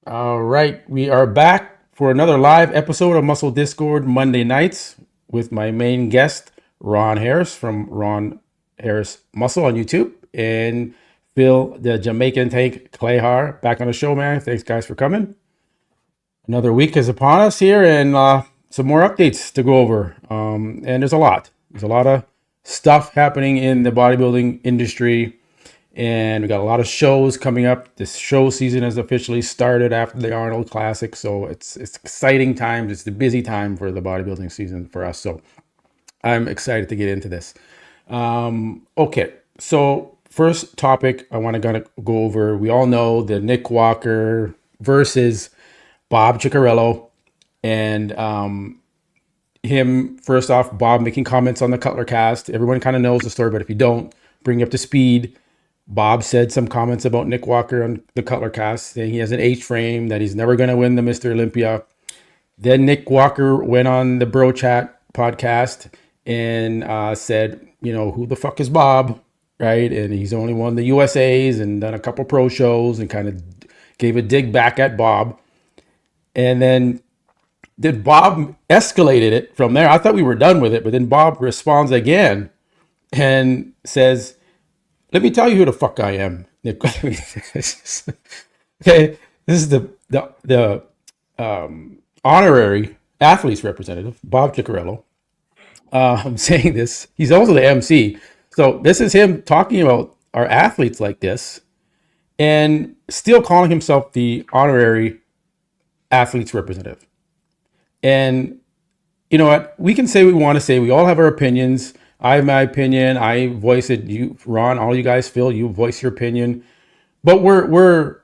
All right, we are back for another live episode of Muscle Discord Monday nights with my main guest, Ron Harris from Ron Harris Muscle on YouTube, and Phil, the Jamaican Tank Clayhar, back on the show, man. Thanks, guys, for coming. Another week is upon us here, and some more updates to go over. And there's a lot. There's a lot of stuff happening in the bodybuilding industry. And we got a lot of shows coming up. This show season has officially started after the Arnold Classic, so it's exciting times. It's the busy time for the bodybuilding season for us. So I'm excited to get into this. Okay, so first topic I want to go over. We all know the Nick Walker versus Bob Cicherillo, and him. First off, Bob making comments on the Cutler cast. Everyone kind of knows the story, but if you don't, bring you up to speed. Bob said some comments about Nick Walker on the Cutler cast, saying he has an H frame, that he's never going to win the Mr. Olympia. Then Nick Walker went on the Bro Chat podcast and said, you know, who the fuck is Bob, right? And he's only won the USAs and done a couple pro shows, and kind of gave a dig back at Bob. And then Bob escalated it from there. I thought we were done with it, but then Bob responds again and says, let me tell you who the fuck I am, Nick. Okay, this is the honorary athletes representative, Bob Cicherillo. I'm saying this. He's also the MC. So this is him talking about our athletes like this, and still calling himself the honorary athletes representative. And you know what? We can say what we want to say. We all have our opinions. I have my opinion. I voice it. You, Ron, all you guys, Phil, you voice your opinion. But we're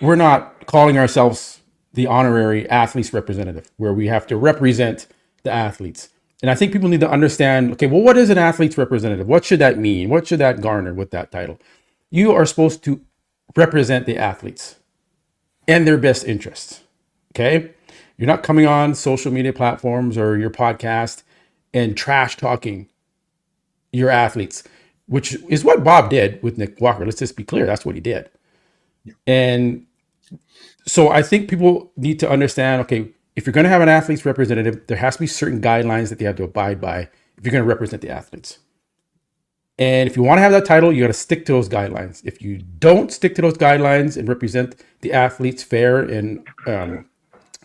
not calling ourselves the honorary athletes representative, where we have to represent the athletes. And I think people need to understand, okay, well, what is an athletes representative? What should that mean? What should that garner with that title? You are supposed to represent the athletes and their best interests. Okay? You're not coming on social media platforms or your podcast and trash talking your athletes, which is what Bob did with Nick Walker. Let's just be clear. That's what he did. And so I think people need to understand, okay, if you're going to have an athletes representative, there has to be certain guidelines that they have to abide by if you're going to represent the athletes. And if you want to have that title, you got to stick to those guidelines. If you don't stick to those guidelines and represent the athletes fair and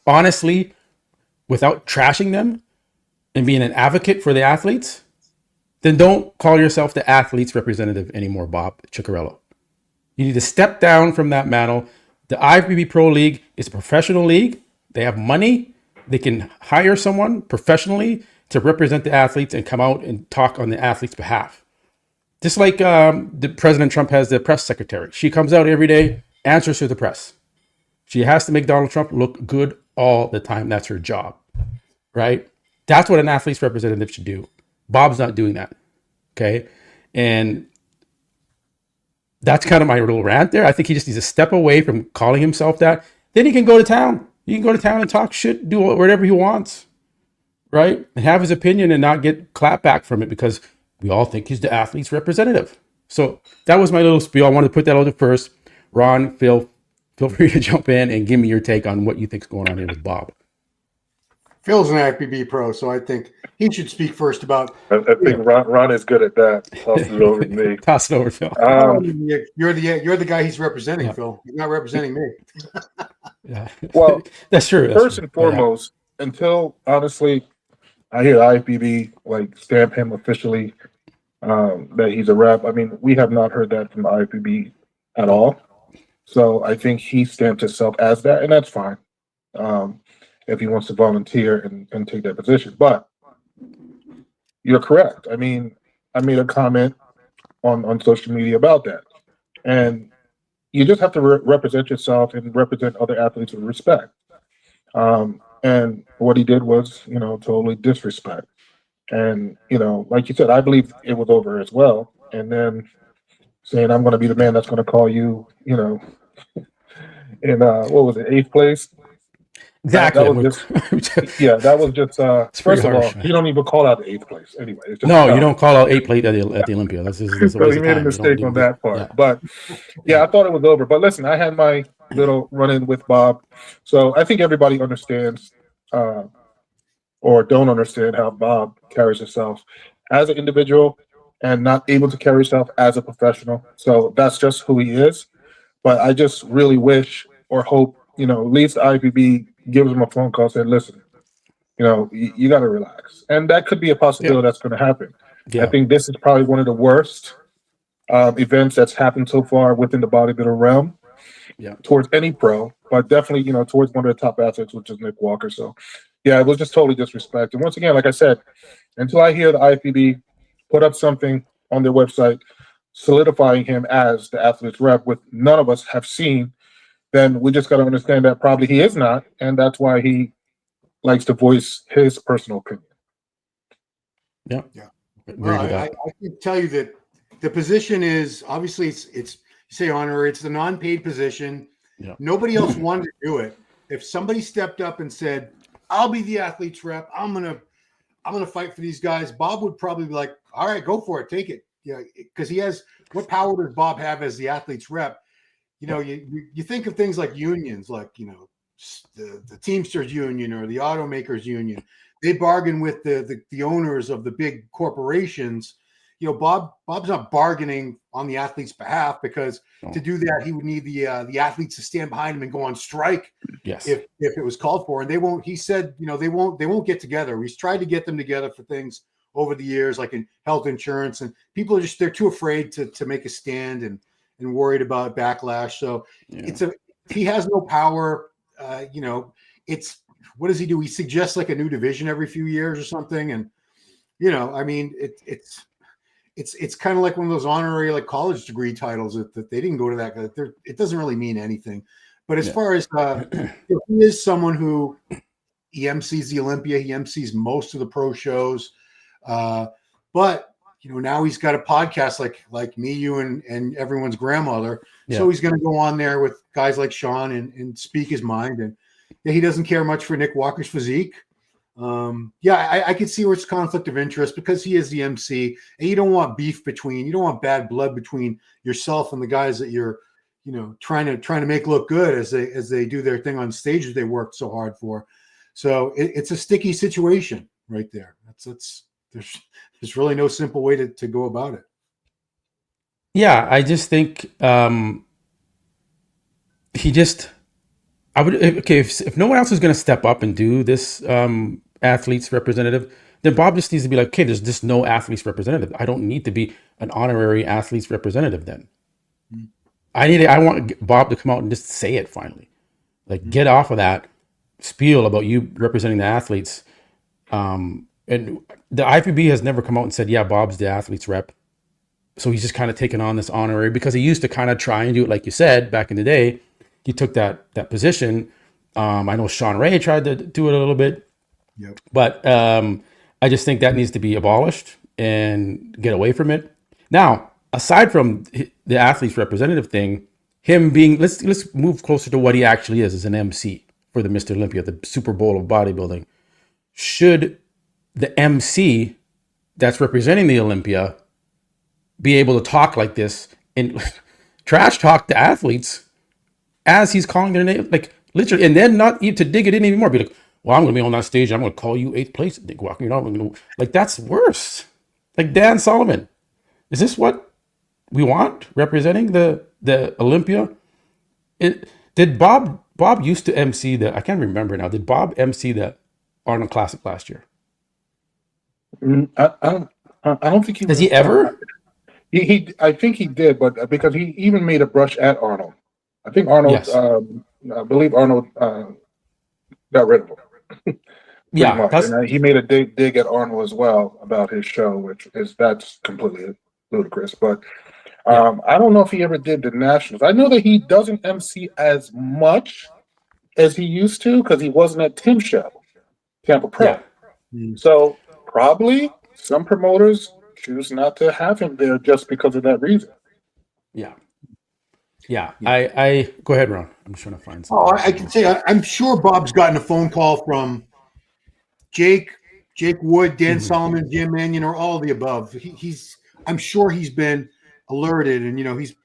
honestly, without trashing them and being an advocate for the athletes, then don't call yourself the athletes representative anymore, Bob Cicherillo. You need to step down from that mantle. The IFBB Pro League is a professional league. They have money. They can hire someone professionally to represent the athletes and come out and talk on the athletes' behalf. Just like the President Trump has the press secretary. She comes out every day, answers to the press. She has to make Donald Trump look good all the time. That's her job, right? That's what an athlete's representative should do. Bob's not doing that, okay? And that's kind of my little rant there. I think he just needs to step away from calling himself that. Then he can go to town. He can go to town and talk shit, do whatever he wants, right? And have his opinion and not get clapback from it, because we all think he's the athlete's representative. So that was my little spiel. I wanted to put that out there first. Ron, Phil, feel free to jump in and give me your take on what you think's going on here with Bob. Phil's an IFBB pro, so I think he should speak first about. I think Ron is good at that. Toss it over to me. Toss it over, Phil. You're the guy he's representing, yeah. Phil. He's not representing me. Yeah. Well, that's true. First and foremost, until honestly, I hear IFBB like stamp him officially that he's a rep. I mean, we have not heard that from IFBB at all. So I think he stamped himself as that, and that's fine. If he wants to volunteer and take that position. But you're correct. I mean, I made a comment on social media about that. And you just have to represent yourself and represent other athletes with respect. And what he did was, totally disrespect. And, like you said, I believe it was over as well. And then saying, I'm going to be the man that's going to call you, in, what was it, 8th place? Exactly. That was just first of all, you don't even call out the 8th place anyway. It's just no, you don't call out 8th place at the Olympia. That's so he made a mistake on that part. Yeah. But yeah, I thought it was over. But listen, I had my little run-in with Bob. So I think everybody understands or don't understand how Bob carries himself as an individual and not able to carry himself as a professional. So that's just who he is. But I just really wish or hope, at least the IPB gives him a phone call, said, listen, you got to relax. And that could be a Yeah. possibility that's going to happen. I Yeah. think this is probably one of the worst events that's happened so far within the bodybuilder realm Yeah. towards any pro, but definitely, towards one of the top athletes, which is Nick Walker. So, yeah, it was just totally disrespect. And once again, like I said, until I hear the IFBB put up something on their website solidifying him as the athlete's rep, with none of us have seen, then we just got to understand that probably he is not, and that's why he likes to voice his personal opinion. Yeah. Yeah. Agree Well, with I that. can tell you that the position is obviously it's you say honorary. It's the non-paid position. Yeah. Nobody else wanted to do it. If somebody stepped up and said, "I'll be the athlete's rep. I'm gonna fight for these guys," Bob would probably be like, "All right, go for it, take it." Yeah, because he has. What power does Bob have as the athlete's rep? You think of things like unions, like the Teamsters Union or the Automakers Union. They bargain with the owners of the big corporations. Bob's not bargaining on the athlete's behalf, because to do that he would need the athletes to stand behind him and go on strike Yes. if it was called for. And they won't. He said, they won't get together. He's tried to get them together for things over the years, like in health insurance, and people are they're too afraid to make a stand and worried about backlash. So he has no power. It's, what does he do? He suggests like a new division every few years or something. And, I mean, it's kind of like one of those honorary like college degree titles that they didn't go to that. It doesn't really mean anything. But as far as he is someone who he MCs the Olympia, he MCs most of the pro shows. But now he's got a podcast like me, you, and everyone's grandmother. Yeah. So he's going to go on there with guys like Sean and speak his mind. And he doesn't care much for Nick Walker's physique. I could see where it's conflict of interest, because he is the MC, and you don't want beef you don't want bad blood between yourself and the guys that you're, trying to make look good as they do their thing on stage that they worked so hard for. So it's a sticky situation right there. There's really no simple way to go about it. Yeah, I just think if no one else is going to step up and do this athlete's representative, then Bob just needs to be like, okay, there's just no athlete's representative. I don't need to be an honorary athlete's representative then. I want Bob to come out and just say it finally. Like, get off of that spiel about you representing the athletes. And the IFBB has never come out and said, yeah, Bob's the athlete's rep. So he's just kind of taken on this honorary, because he used to kind of try and do it, like you said, back in the day. He took that position. I know Sean Ray tried to do it a little bit. Yep. But I just think that needs to be abolished and get away from it. Now, aside from the athlete's representative thing, him being, let's move closer to what he actually is as an MC for the Mr. Olympia, the Super Bowl of bodybuilding. Should the MC that's representing the Olympia be able to talk like this and trash talk the athletes as he's calling their name, like literally, and then not even to dig it in anymore? Be like, well, I'm going to be on that stage. I'm going to call you 8th place, Nick Walker. Like, that's worse. Like Dan Solomon. Is this what we want representing the Olympia? Did Bob used to MC I can't remember now. Did Bob MC the Arnold Classic last year? I don't think he Has he ever? I think he did, but because he even made a brush at Arnold. I think Arnold. Yes. I believe Arnold got rid of him. Yeah, and he made a dig at Arnold as well about his show, that's completely ludicrous. But I don't know if he ever did the nationals. I know that he doesn't MC as much as he used to, because he wasn't at Tim's show, Tampa Pro. Yeah. So probably some promoters choose not to have him there just because of that reason. Yeah. I go ahead, Ron. I'm just trying to find something. I can say I'm sure Bob's gotten a phone call from Jake Wood, Dan Solomon, Jim Mannion, or all of the above. I'm sure he's been alerted, and he's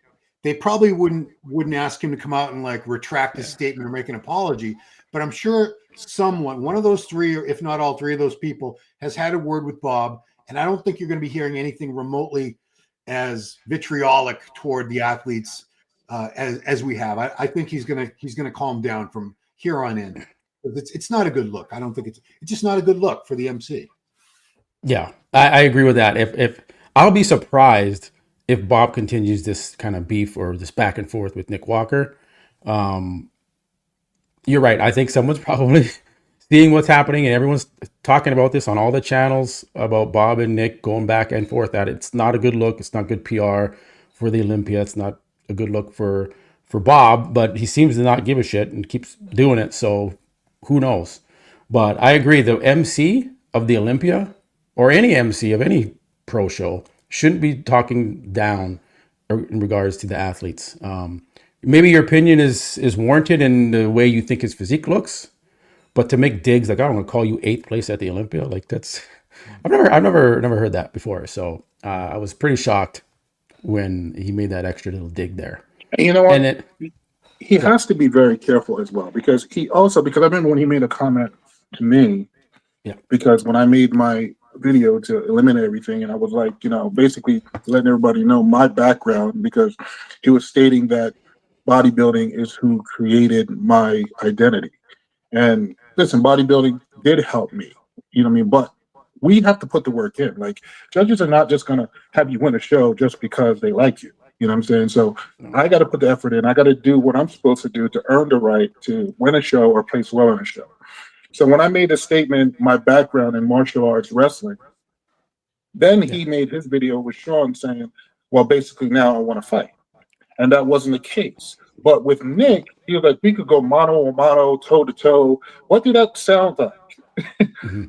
they probably wouldn't ask him to come out and like retract his statement or make an apology. But I'm sure one of those three, or if not all three of those people, has had a word with Bob. And I don't think you're going to be hearing anything remotely as vitriolic toward the athletes as we have. I think he's gonna calm down from here on in. It's not a good look. I don't think it's just not a good look for the MC. Yeah, I agree with that. If I'll be surprised if Bob continues this kind of beef or this back and forth with Nick Walker. You're right. I think someone's probably seeing what's happening, and everyone's talking about this on all the channels about Bob and Nick going back and forth. That it's not a good look. It's not good PR for the Olympia. It's not a good look for Bob, but he seems to not give a shit and keeps doing it. So who knows? But I agree. The MC of the Olympia, or any MC of any pro show, shouldn't be talking down in regards to the athletes. Maybe your opinion is warranted in the way you think his physique looks, but to make digs like, I don't want to call you 8th place at the Olympia, like that's I've never heard that before. So I was pretty shocked when he made that extra little dig there. And you know what? And he has to be very careful as well, because I remember when he made a comment to me. Yeah. Because when I made my video to eliminate everything, and I was like, basically letting everybody know my background, because he was stating that bodybuilding is who created my identity. And listen, bodybuilding did help me, but we have to put the work in. Like, judges are not just going to have you win a show just because they like you. You know what I'm saying? So I got to put the effort in. I got to do what I'm supposed to do to earn the right to win a show or place well in a show. So when I made a statement, my background in martial arts wrestling, then he made his video with Sean saying, well, basically now I want to fight. And that wasn't the case. But with Nick, he was like, we could go mano a mano, toe to toe. What did that sound like?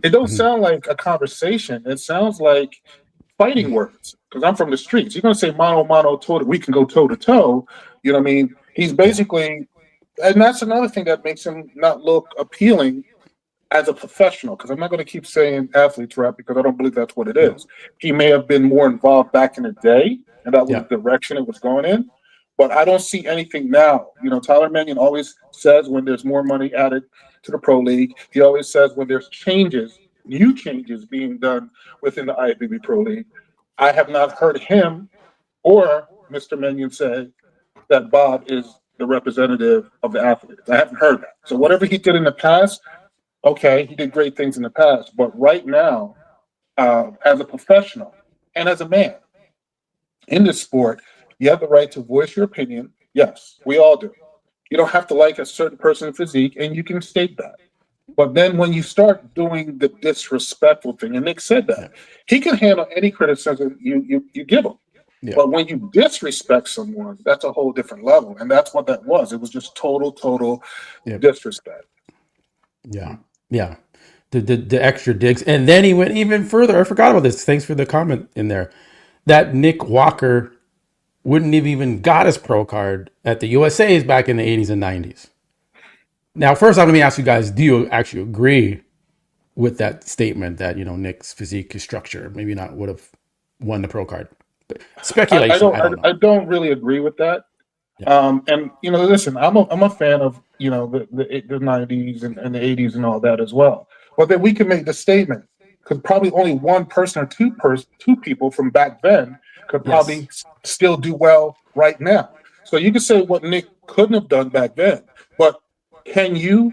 It don't sound like a conversation. It sounds like fighting words, because I'm from the streets. You're going to say mano a mano, toe to, we can go toe to toe. You know what I mean? He's basically, and that's another thing that makes him not look appealing as a professional, because I'm not going to keep saying athletes rap, because I don't believe that's what it is. He may have been more involved back in the day, and that was the direction it was going in. But I don't see anything now. Tyler Mannion always says when there's more money added to the pro league. He always says when there's changes, new changes being done within the IFBB Pro League. I have not heard him or Mr. Mannion say that Bob is the representative of the athletes. I haven't heard that. So whatever he did in the past, okay, he did great things in the past. But right now, as a professional and as a man in this sport, you have the right to voice your opinion. Yes, we all do. You don't have to like a certain person's physique, and you can state that. But then when you start doing the disrespectful thing, and Nick said that, he can handle any criticism you give him. Yeah. But when you disrespect someone, that's a whole different level. And that's what that was. It was just total disrespect. Yeah. Yeah. The extra digs. And then he went even further. I forgot about this. Thanks for the comment in there. That Nick Walker wouldn't have even got his pro card at the USA's back in the 80s and 90s. Now, first off, let me ask you guys, do you actually agree with that statement that, Nick's physique structure maybe not would have won the pro card? But speculation. I don't really agree with that. Yeah. And, listen, I'm a fan of, the 90s and the 80s and all that as well. But then we can make the statement, because probably only one person or two people from back then could probably still do well right now. So you could say what Nick couldn't have done back then, but can you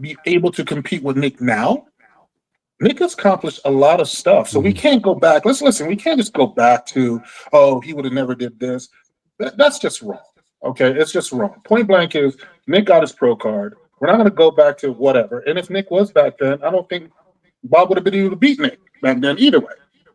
be able to compete with Nick now? Nick has accomplished a lot of stuff. So we can't go back. Listen, we can't just go back to, he would have never did this. That's just wrong. Okay, it's just wrong. Point blank is Nick got his pro card. We're not going to go back to whatever. And if Nick was back then, I don't think Bob would have been able to beat Nick back then either way.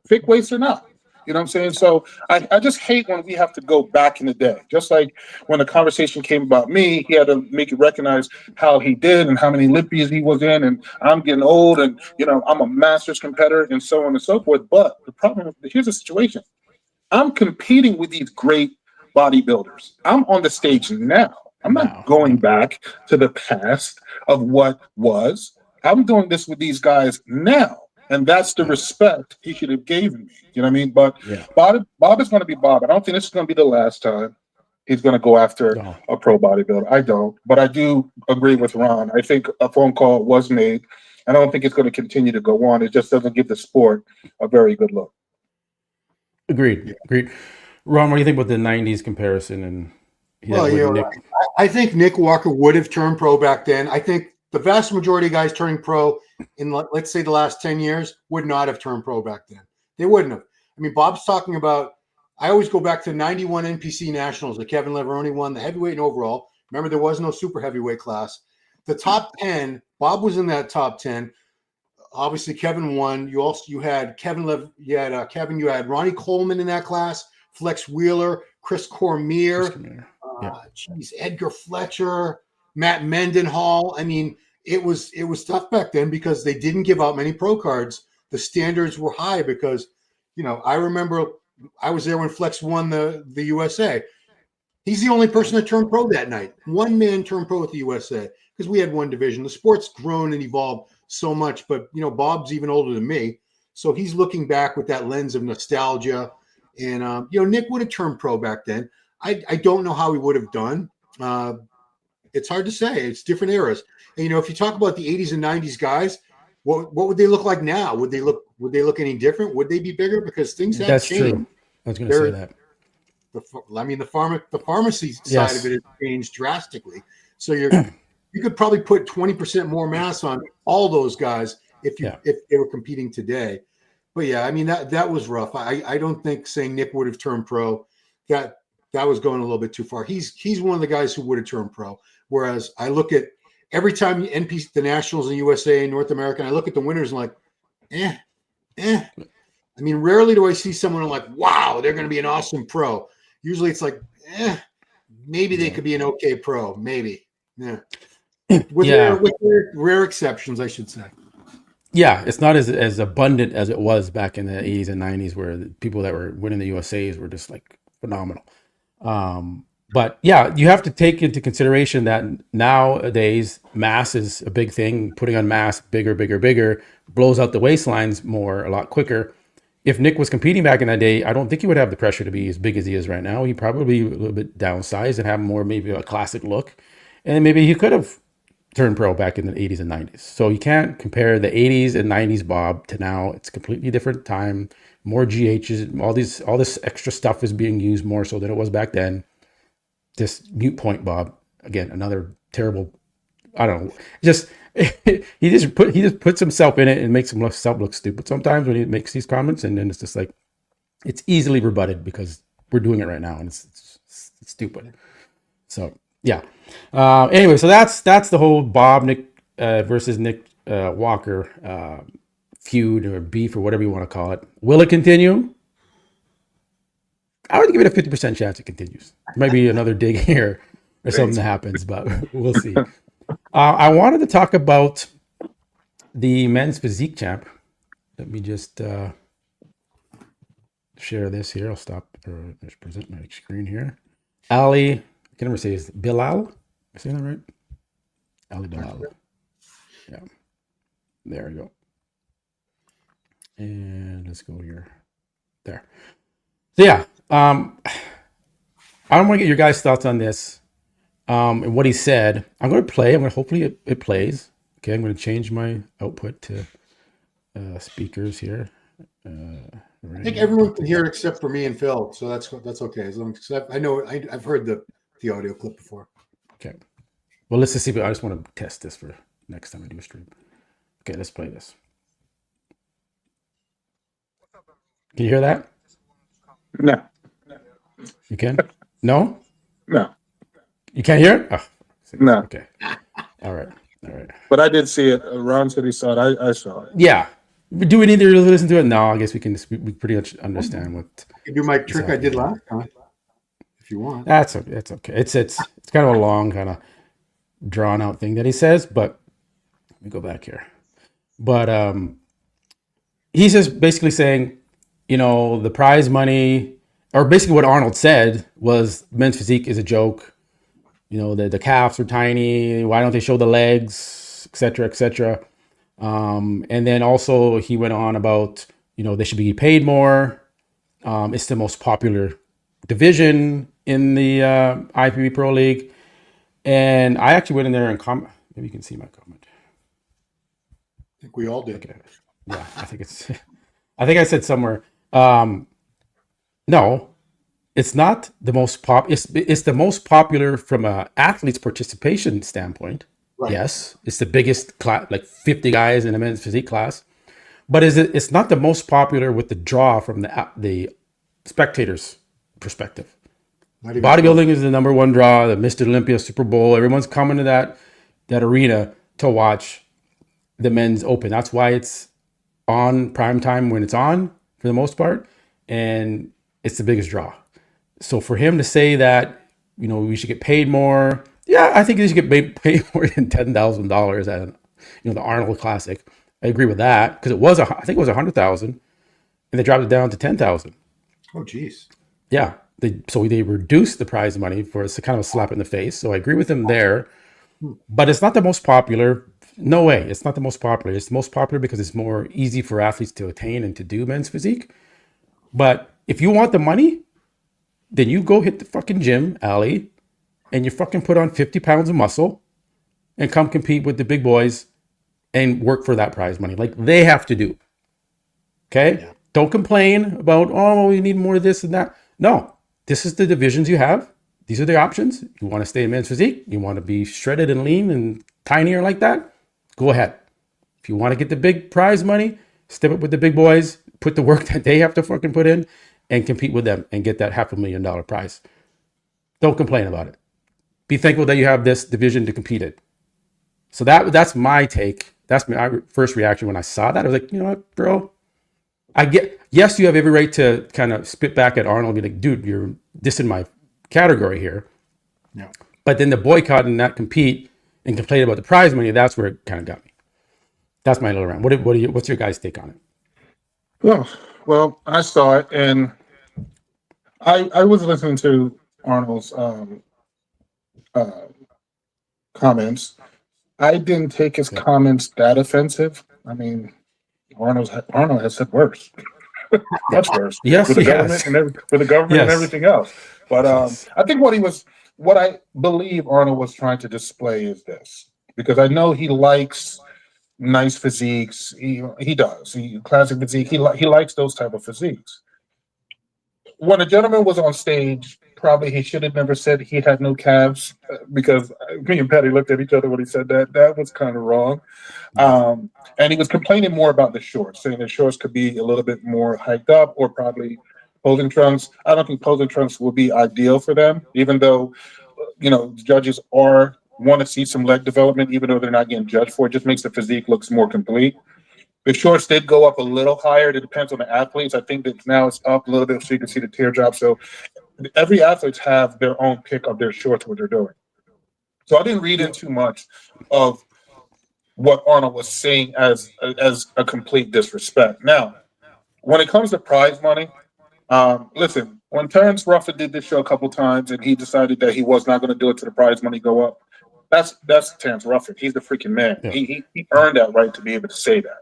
Thick waist or not. You know what I'm saying? So I just hate when we have to go back in the day. Just like when the conversation came about me, he had to make it recognize how he did and how many Olympias he was in, and I'm getting old, and I'm a Masters competitor, and so on and so forth. But the problem is, here's the situation. I'm competing with these great bodybuilders. I'm on the stage now. I'm not going back to the past of what was. I'm doing this with these guys now. And that's the respect he should have given me. You know what I mean? But Bob is going to be Bob. I don't think this is going to be the last time. he's going to go after No. a pro bodybuilder. I don't, but I do agree with Ron. I think a phone call was made. I don't think it's going to continue to go on. It just doesn't give the sport a very good look. Agreed. Ron, what do you think about the 90s comparison? And Well, you know, Nick? I think Nick Walker would have turned pro back then. I think the vast majority of guys turning pro in, let's say, the last 10 years would not have turned pro back then. They wouldn't have. I mean, Bob's talking about, I always go back to 91 NPC Nationals that Kevin Leveroni won, the heavyweight and overall. Remember, there was no super heavyweight class. The top 10, Bob was in that top 10. Obviously, Kevin won. You had Kevin, you had Ronnie Coleman in that class, Flex Wheeler, Chris Cormier, Edgar Fletcher, Matt Mendenhall. I mean, it was tough back then because they didn't give out many pro cards. The standards were high because, you know, I remember I was there when Flex won the USA. He's the only person that turned pro that night. One man turned pro at the USA because we had one division. The sport's grown and evolved so much, but, you know, Bob's even older than me. So he's looking back with that lens of nostalgia. And, you know, Nick would have turned pro back then. I don't know how he would have done. It's hard to say. It's different eras. And, you know, if you talk about the 80s and 90s guys, what would they look like now? Would they look any different? Would they be bigger? Because things have That's changed. true. I was going to say that. The pharmacy side of it has changed drastically. So you could probably put 20% more mass on all those guys if they were competing today. But yeah, I mean that was rough. I don't think saying Nick would have turned pro, that was going a little bit too far. He's one of the guys who would have turned pro. Whereas I look at every time the Nationals in USA, North America, and I look at the winners and like, I mean, rarely do I see someone like, wow, they're going to be an awesome pro. Usually it's like, maybe they could be an okay pro, maybe. Yeah. With rare exceptions, I should say. Yeah, it's not as abundant as it was back in the 80s and 90s, where the people that were winning the USAs were just like phenomenal. But yeah, you have to take into consideration that nowadays mass is a big thing. Putting on mass, bigger, blows out the waistlines a lot quicker. If Nick was competing back in that day, I don't think he would have the pressure to be as big as he is right now. He'd probably be a little bit downsized and have more maybe a classic look. And then maybe he could have turned pro back in the 80s and 90s. So you can't compare the 80s and 90s Bob to now. It's a completely different time. More GHs, all this extra stuff is being used more so than it was back then. This mute point Bob, again, another terrible, I don't know. He just puts himself in it and makes himself look stupid sometimes when he makes these comments, and then it's just like it's easily rebutted because we're doing it right now and it's stupid. So yeah. Anyway, so that's the whole Bob Nick versus Nick Walker feud or beef or whatever you want to call it. Will it continue? I would give it a 50% chance it continues. Maybe another dig here or something that happens, but we'll see. I wanted to talk about the men's physique champ. Let me just share this here. I'll stop or just present my screen here. Ali, I can never say his Bilal. Am I saying that right? Ali Bilal. Yeah. There we go. And let's go here. There. So yeah. I don't want to get your guys' thoughts on this. And what he said. I'm going to play. Hopefully it plays. Okay, I'm going to change my output to speakers here. I think everyone can hear it except for me and Phil, so that's okay. As long as I know I've heard the audio clip before. Okay. Well, let's just see. I just want to test this for next time I do a stream. Okay, let's play this. Can you hear that? No. You can? No? No. You can't hear it? Oh, no. Okay. All right. But I did see it. Ron said he saw it. I saw it. Yeah. Do we need to listen to it? No, I guess we can. We pretty much understand what. You can do my trick I did last time, if you want. That's okay. It's okay. It's kind of a long, kind of drawn out thing that he says. But let me go back here. But he's just basically saying, you know, the prize money, or basically what Arnold said was men's physique is a joke. You know, the calves are tiny. Why don't they show the legs, et cetera, et cetera. And then also he went on about, you know, they should be paid more. It's the most popular division. in the IFBB Pro League, and I actually went in there and comment. Maybe you can see my comment. I think we all did. Okay. Yeah, I think it's. I think I said somewhere. No, it's not the most It's the most popular from a athlete's participation standpoint. Right. Yes, it's the biggest class, like 50 guys in a men's physique class. But it's not the most popular with the draw from the spectators' perspective. Bodybuilding is the number one draw. The Mr. Olympia, Super Bowl. Everyone's coming to that arena to watch the men's open. That's why it's on prime time when it's on for the most part, and it's the biggest draw. So for him to say that, we should get paid more. Yeah, I think he should get paid more than $10,000 at the Arnold Classic. I agree with that because I think it was 100,000, and they dropped it down to 10,000. Oh, geez. Yeah, they reduced the prize money for it's kind of a slap in the face. So I agree with him there, but it's not the most popular. No way, it's not the most popular. It's the most popular because it's more easy for athletes to attain and to do men's physique. But if you want the money, then you go hit the fucking gym, Ali, and you fucking put on 50 pounds of muscle and come compete with the big boys and work for that prize money like they have to do. Okay? Yeah. Don't complain about, we need more of this and that. No, this is the divisions you have. These are the options. You want to stay in men's physique? You want to be shredded and lean and tinier like that? Go ahead. If you want to get the big prize money, step up with the big boys, put the work that they have to fucking put in, and compete with them and get that $500,000 prize. Don't complain about it. Be thankful that you have this division to compete in. So that's my take. That's my first reaction when I saw that. I was like, you know what, bro? Yes, you have every right to kind of spit back at Arnold and be like, dude, you're dissing my category here. Yeah. But then the boycott and not compete and complain about the prize money, that's where it kind of got me. That's my little rant. What's your guys' take on it? Well, I saw it, and I was listening to Arnold's comments. I didn't take his comments that offensive. I mean, Arnold has said worse, much worse. Yes, with the government and everything else. But I think what I believe Arnold was trying to display is this, because I know he likes nice physiques. He does. Classic physique. He likes those type of physiques. When a gentleman was on stage, probably he should have never said he had no calves, because me and Patty looked at each other when he said that. That was kind of wrong. And he was complaining more about the shorts, saying the shorts could be a little bit more hiked up, or probably posing trunks. I don't think posing trunks would be ideal for them, even though, judges want to see some leg development, even though they're not getting judged for it. Just makes the physique looks more complete. The shorts did go up a little higher. It depends on the athletes. I think that now it's up a little bit so you can see the teardrop. So every athlete have their own pick of their shorts, what they're doing. So I didn't read in too much of what Arnold was saying as a complete disrespect. Now, when it comes to prize money, listen, when Terrence Ruffin did this show a couple times and he decided that he was not going to do it to the prize money go up, that's Terrence Ruffin. He's the freaking man. Yeah. He earned that right to be able to say that.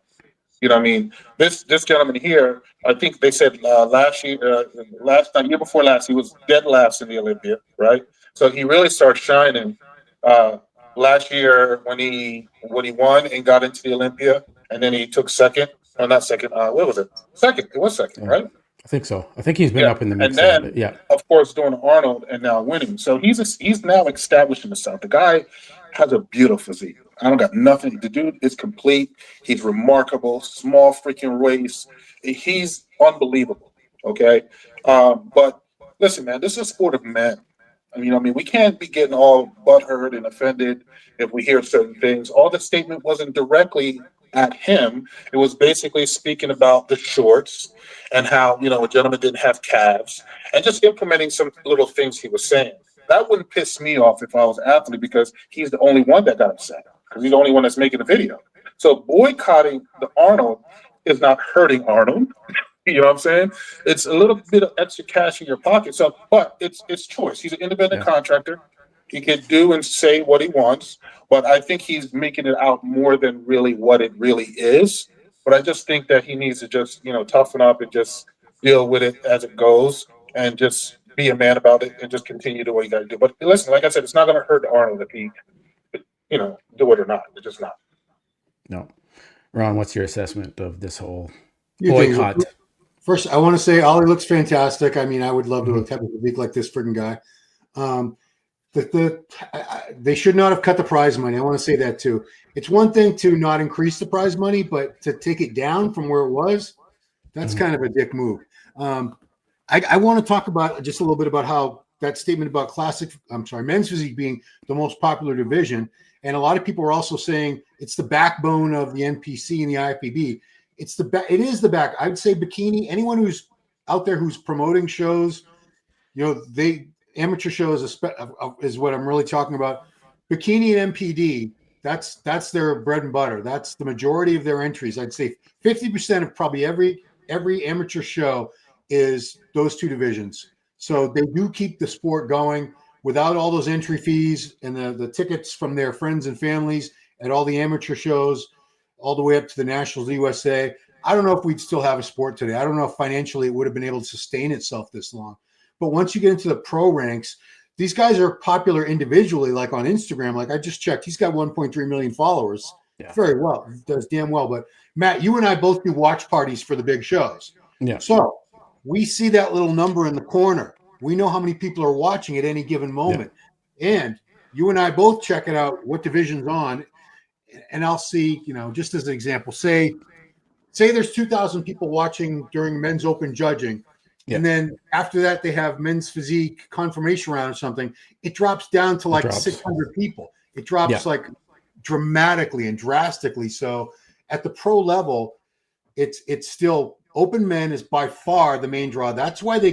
You know what I mean? This gentleman here, I think they said year before last, he was dead last in the Olympia, right? So he really started shining last year when he won and got into the Olympia, and then he took second. Or not second. What was it? Second. It was second, right? I think so. I think he's been up in the mix. And then, of course, doing Arnold and now winning. So he's now establishing himself. The guy has a beautiful physique. I don't got nothing. The dude is complete. He's remarkable. Small freaking waist. He's unbelievable. Okay. But listen, man, this is a sport of men. I mean, we can't be getting all butthurt and offended if we hear certain things. All the statement wasn't directly at him. It was basically speaking about the shorts and how, a gentleman didn't have calves, and just implementing some little things he was saying. That wouldn't piss me off if I was an athlete, because he's the only one that got upset, because he's the only one that's making the video. So boycotting the Arnold is not hurting Arnold. You know what I'm saying? It's a little bit of extra cash in your pocket. So, but it's choice. He's an independent contractor. He can do and say what he wants, but I think he's making it out more than really what it really is. But I just think that he needs to just, toughen up and just deal with it as it goes, and just be a man about it and just continue to do what you got to do. But listen, like I said, it's not going to hurt Arnold if he, do it or not. It's just not. No. Ron, what's your assessment of this whole You think- boycott? First, I want to say Ollie looks fantastic. I mean, I would love to have a physique like this freaking guy. They should not have cut the prize money. I want to say that too. It's one thing to not increase the prize money, but to take it down from where it was, that's kind of a dick move. I want to talk about just a little bit about how that statement about men's physique being the most popular division. And a lot of people are also saying it's the backbone of the NPC and the IFBB. It is the back. I'd say bikini, anyone who's out there who's promoting shows, amateur shows is what I'm really talking about. Bikini and MPD, that's their bread and butter. That's the majority of their entries. I'd say 50% of probably every amateur show is those two divisions. So they do keep the sport going without all those entry fees and the tickets from their friends and families at all the amateur shows, all the way up to the Nationals USA. I don't know if we'd still have a sport today. I don't know if financially it would have been able to sustain itself this long. But once you get into the pro ranks, these guys are popular individually, like on Instagram. Like I just checked, he's got 1.3 million followers. Yeah. Very well. Does damn well. But Matt, you and I both do watch parties for the big shows. Yeah. So we see that little number in the corner. We know how many people are watching at any given moment. Yeah. And you and I both check it out, what division's on. And I'll see, just as an example, say there's 2,000 people watching during men's open judging. Yeah. And then after that, they have men's physique confirmation round or something. It drops down to like 600 people. It drops like dramatically and drastically. So at the pro level, it's still open men is by far the main draw. That's why they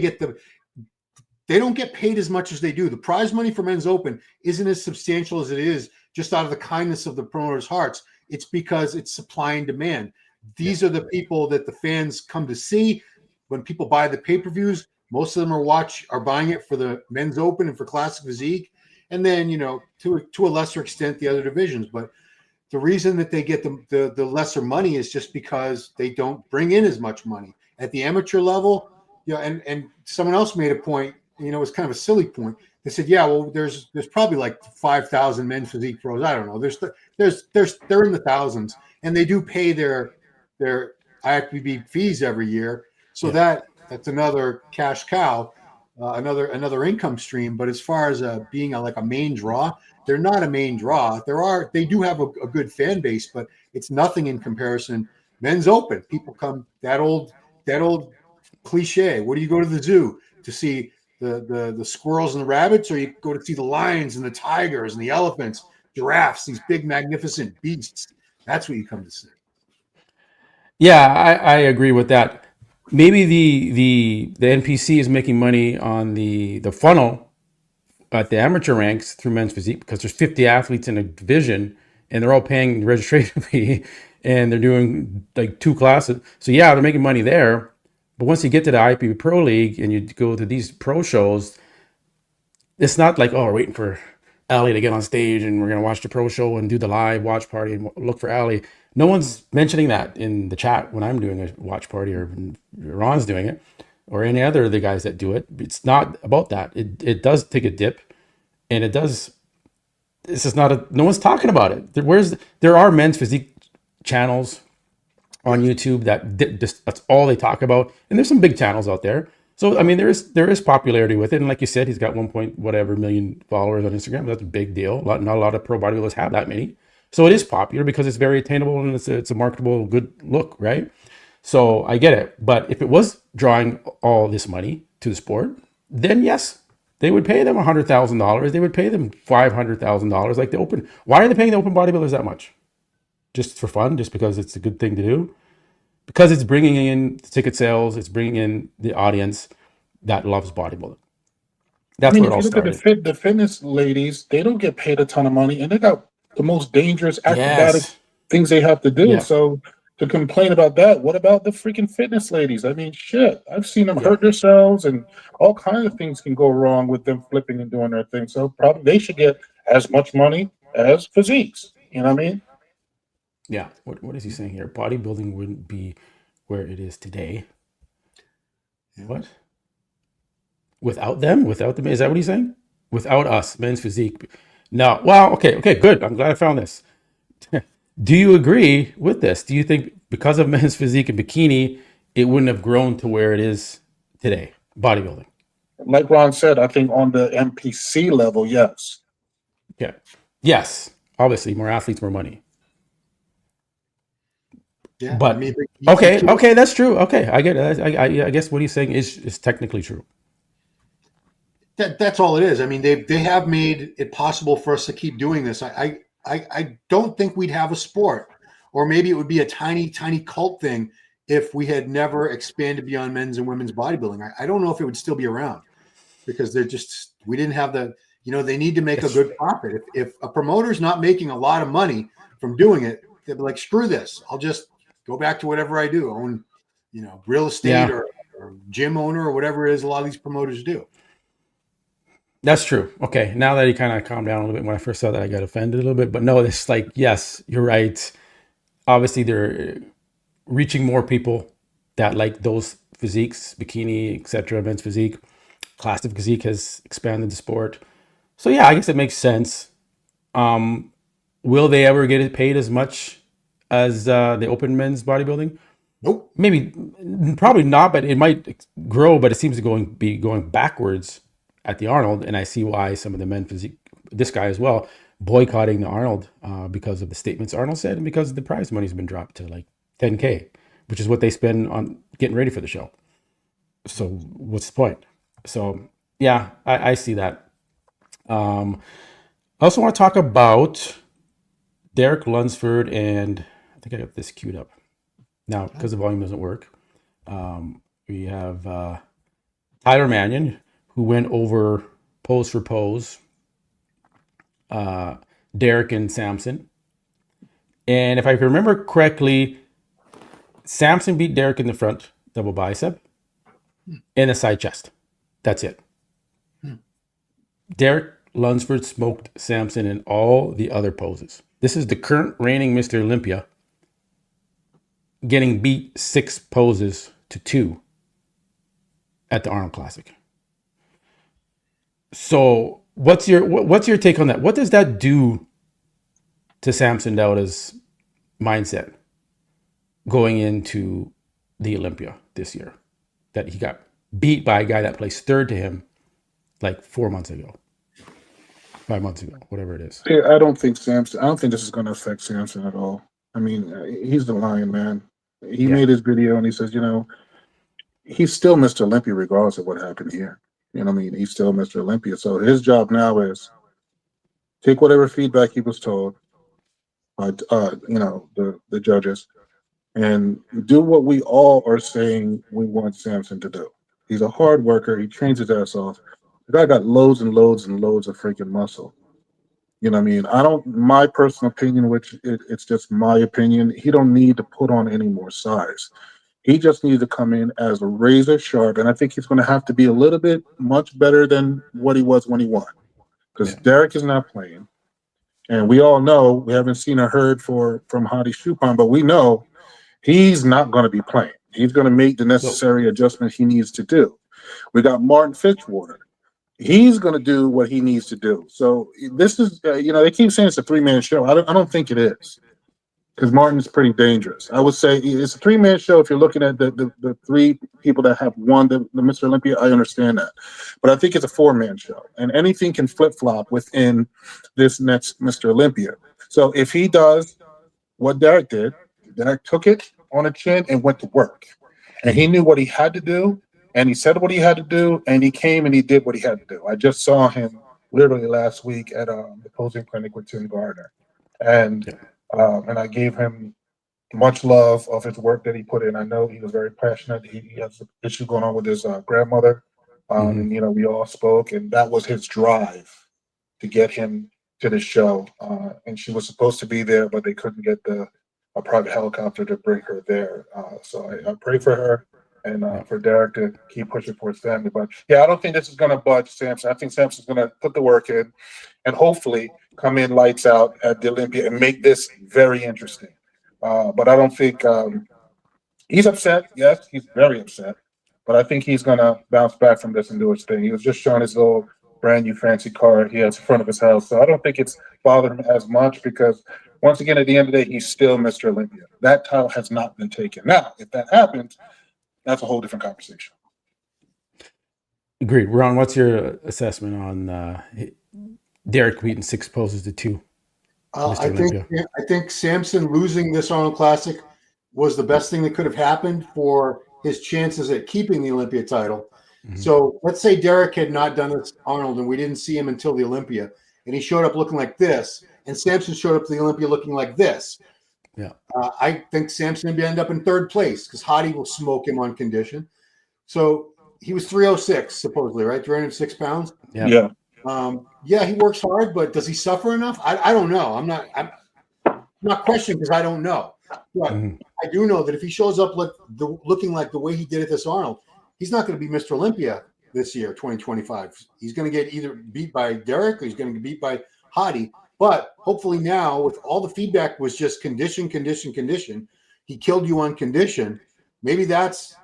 don't get paid as much as they do. The prize money for men's open isn't as substantial as it is just out of the kindness of the promoters' hearts. It's because it's supply and demand. These are the people that the fans come to see. When people buy the pay-per-views, most of them are buying it for the men's open and for classic physique. And then, to a lesser extent, the other divisions. But the reason that they get the lesser money is just because they don't bring in as much money at the amateur level. And someone else made a point, it was kind of a silly point. They said, yeah, well, there's probably like 5,000 men's physique pros. I don't know. They're in the thousands, and they do pay their IFBB fees every year. So that's another cash cow, another income stream. But as far as being like a main draw, they're not a main draw. They do have a good fan base, but it's nothing in comparison. Men's open, people come that old cliche. What do you go to the zoo to see? The squirrels and the rabbits, or you go to see the lions and the tigers and the elephants, giraffes, these big magnificent beasts. That's what you come to see. Yeah, I agree with that. Maybe the NPC is making money on the funnel at the amateur ranks through men's physique because there's 50 athletes in a division and they're all paying the registration fee and they're doing like 2 classes. So yeah, they're making money there. But once you get to the IPB Pro League and you go to these pro shows, it's not like, we're waiting for Ali to get on stage and we're going to watch the pro show and do the live watch party and look for Ali. No one's mentioning that in the chat when I'm doing a watch party or Ron's doing it or any other of the guys that do it. It's not about that. It does take a dip and it does. This is not no one's talking about it. There are men's physique channels on YouTube that's all they talk about. And there's some big channels out there. So, I mean, there is popularity with it. And like you said, he's got 1 million followers on Instagram. That's a big deal. Not a lot of pro bodybuilders have that many. So it is popular because it's very attainable and it's a marketable, good look, right? So I get it. But if it was drawing all this money to the sport, then yes, they would pay them $100,000. They would pay them $500,000 like the open. Why are they paying the open bodybuilders that much? Just for fun, just because it's a good thing to do, because it's bringing in ticket sales, it's bringing in the audience that loves bodybuilding. That's where it all started. Look at the fitness ladies, they don't get paid a ton of money, and they got the most dangerous acrobatic things they have to do. Yeah. So to complain about that, what about the freaking fitness ladies? I mean, shit, I've seen them hurt themselves, and all kinds of things can go wrong with them flipping and doing their thing. So probably they should get as much money as physiques. You know what I mean? Yeah. What is he saying here? Bodybuilding wouldn't be where it is today. Yeah. What? Without them, without them, is that what he's saying? Without us, men's physique. No. Well, okay, good. I'm glad I found this. Do you agree with this? Do you think because of men's physique and bikini, it wouldn't have grown to where it is today? Bodybuilding. Like Ron said, I think on the MPC level, yes. Yeah. Yes. Obviously, more athletes, more money. Yeah, But I mean, okay, that's true. Okay, I get it. I guess what he's saying is technically true. that's all it is. I mean, they have made it possible for us to keep doing this. I don't think we'd have a sport, or maybe it would be a tiny cult thing if we had never expanded beyond men's and women's bodybuilding. I don't know if it would still be around because we didn't have the, they need to make a good profit. If a promoter's not making a lot of money from doing it, they'll be like, screw this. I'll just go back to whatever I do, own, real estate or gym owner or whatever it is a lot of these promoters do. That's true. Okay, now that he kind of calmed down a little bit, when I first saw that, I got offended a little bit. But no, it's like, yes, you're right. Obviously, they're reaching more people that like those physiques, bikini, etc. Men's physique, classic physique has expanded the sport. So yeah, I guess it makes sense. Will they ever get it paid as much as the open men's bodybuilding? Nope. Maybe, probably not, but it might grow. But it seems to be going backwards at the Arnold, and I see why some of the men physique, this guy as well, boycotting the Arnold because of the statements Arnold said, and because the prize money's been dropped to like $10K, which is what they spend on getting ready for the show. So what's the point? So yeah, I see that. I also want to talk about Derek Lunsford, and I think I got this queued up now because the volume doesn't work. We have Tyler Mannion, who went over pose for pose, Derek and Samson. And if I remember correctly, Samson beat Derek in the front double bicep and a side chest. That's it. Derek Lunsford smoked Samson in all the other poses. This is the current reigning Mr. Olympia getting beat 6 poses to 2 at the Arnold Classic. So what's your take on that? What does that do to Samson Dauda's mindset going into the Olympia this year? That he got beat by a guy that placed third to him like 4 months ago, 5 months ago, whatever it is. Yeah, I don't think this is going to affect Samson at all. I mean, he's the lion, man. He made his video and he says, he's still Mr. Olympia regardless of what happened here. You know what I mean? He's still Mr. Olympia. So his job now is take whatever feedback he was told by, the judges, and do what we all are saying we want Samson to do. He's a hard worker. He trains his ass off. The guy got loads and loads and loads of freaking muscle. You know what I mean? My personal opinion, which it's just my opinion, he don't need to put on any more size. He just needs to come in as a razor sharp, and I think he's going to have to be a little bit much better than what he was when he won, because Derek is not playing, and we all know, we haven't seen or heard from Hadi Chupin, but we know he's not going to be playing. He's going to make the necessary adjustments he needs to do. We got Martin Fitzwater. He's going to do what he needs to do. So this is, they keep saying it's a 3-man show. I don't think it is, because Martin is pretty dangerous. I would say it's a 3-man show if you're looking at the 3 people that have won the Mr. Olympia. I understand that. But I think it's a 4-man show, and anything can flip-flop within this next Mr. Olympia. So if he does what Derek did, Derek took it on a chin and went to work. And he knew what he had to do, and he said what he had to do, and he came and he did what he had to do. I just saw him literally last week at the posing clinic with Tim Gardner. And I gave him much love of his work that he put in. I know he was very passionate. He has an issue going on with his grandmother. And, we all spoke, and that was his drive to get him to the show. And she was supposed to be there, but they couldn't get a private helicopter to bring her there. So I pray for her and for Derek to keep pushing for his family. But yeah, I don't think this is going to budge Samson. I think Samson's going to put the work in and hopefully come in lights out at the Olympia and make this very interesting. But I don't think he's upset. Yes, he's very upset. but I think he's gonna bounce back from this and do his thing. He was just showing his little brand new fancy car he has in front of his house, so I don't think it's bothered him as much because once again, at the end of the day, he's still Mr. Olympia. That title has not been taken. Now, if that happens, that's a whole different conversation. Agreed. Ron, what's your assessment on Derek beating 6 poses to 2? I think Samson losing this Arnold Classic was the best thing that could have happened for his chances at keeping the Olympia title. Mm-hmm. So let's say Derek had not done this Arnold and we didn't see him until the Olympia, and he showed up looking like this, and Samson showed up to the Olympia looking like this. Yeah, I think Samson would end up in 3rd place because Hottie will smoke him on condition. So he was 306 supposedly, right? 306 pounds. Yeah. Yeah, he works hard, but does he suffer enough? I don't know. I'm not questioning because I don't know. But I do know that if he shows up looking like the way he did at this Arnold, he's not going to be Mr. Olympia this year, 2025. He's going to get either beat by Derek or he's going to get beat by Hottie. But hopefully now, with all the feedback was just condition. He killed you on condition. Maybe that's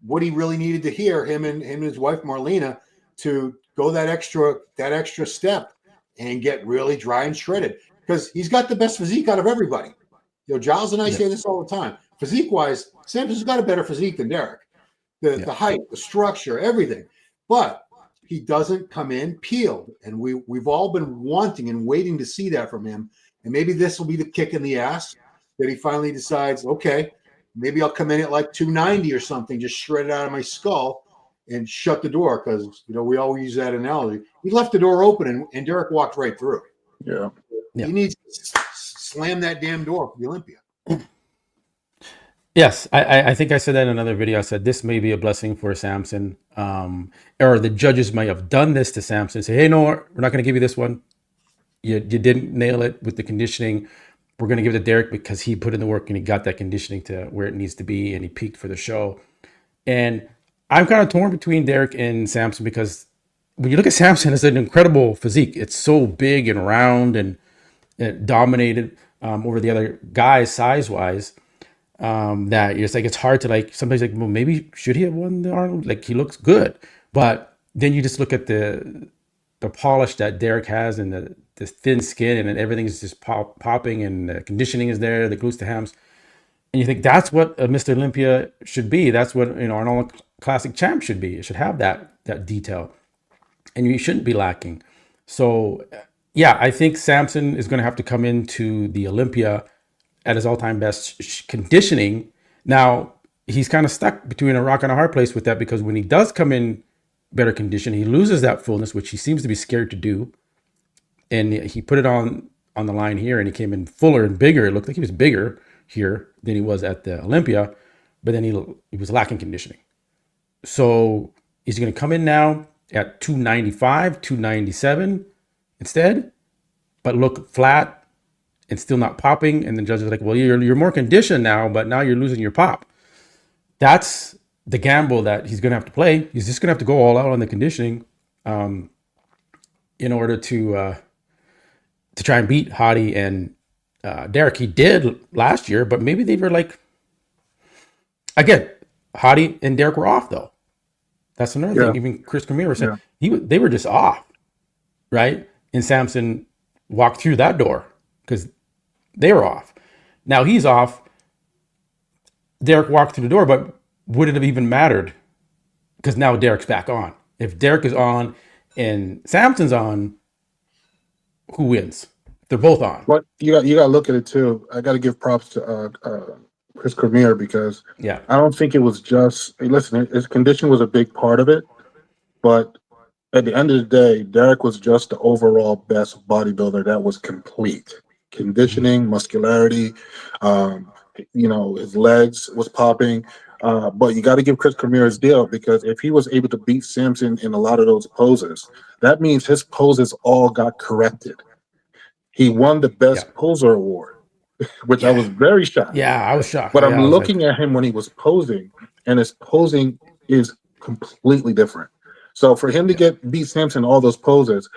what he really needed to hear, him and his wife Marlena, to go that extra step and get really dry and shredded, because he's got the best physique out of everybody. Giles and I say this all the time. Physique wise, Samson's got a better physique than Derek. The height, the structure, everything. But he doesn't come in peeled. And we've all been wanting and waiting to see that from him. And maybe this will be the kick in the ass that he finally decides, okay, maybe I'll come in at like 290 or something, just shred it out of my skull and shut the door, because we always use that analogy. He left the door open and Derek walked right through. Yeah. He needs to slam that damn door for the Olympia. Yes, I think I said that in another video. I said this may be a blessing for Samson, or the judges might have done this to Samson. Say, hey, no, we're not going to give you this one. You didn't nail it with the conditioning. We're going to give it to Derek because he put in the work and he got that conditioning to where it needs to be and he peaked for the show. And I'm kind of torn between Derek and Samson, because when you look at Samson, it's an incredible physique. It's so big and round and it dominated over the other guys size-wise. That it's hard to somebody's like, well, maybe should he have won the Arnold? Like, he looks good, but then you just look at the polish that Derek has and the thin skin, and then everything is just popping, and the conditioning is there, the glutes to hams, and you think that's what a Mr. Olympia should be. That's what Arnold Classic champ should be. It should have that detail, and you shouldn't be lacking. So yeah, I think Samson is going to have to come into the Olympia at his all-time best conditioning. Now, he's kind of stuck between a rock and a hard place with that, because when he does come in better condition, he loses that fullness, which he seems to be scared to do. And he put it on the line here, and he came in fuller and bigger. It looked like he was bigger here than he was at the Olympia, but then he was lacking conditioning. So he's going to come in now at 295, 297 instead, but look flat and still not popping. And the judge is like, well, you're more conditioned now, but now you're losing your pop. That's the gamble that he's going to have to play. He's just going to have to go all out on the conditioning in order to try and beat Hottie and Derek. He did last year, but maybe they were like, again, Hottie and Derek were off though. That's another thing. Even Chris Cormier was saying they were just off, right? And Samson walked through that door because they were off. Now he's off. Derek walked through the door, but would it have even mattered? Because now Derek's back on. If Derek is on and Samson's on, who wins? They're both on. But you got to look at it too. I got to give props to Chris Cormier, because I don't think it was just. Listen, his condition was a big part of it, but at the end of the day, Derek was just the overall best bodybuilder that was complete. Conditioning, muscularity, his legs was popping. But you got to give Chris Cormier his deal, because if he was able to beat Samson in a lot of those poses, that means his poses all got corrected. He won the best poser award, which I was very shocked. Yeah, I was shocked. But I'm looking at him when he was posing, and his posing is completely different. So for him to beat Samson in all those poses,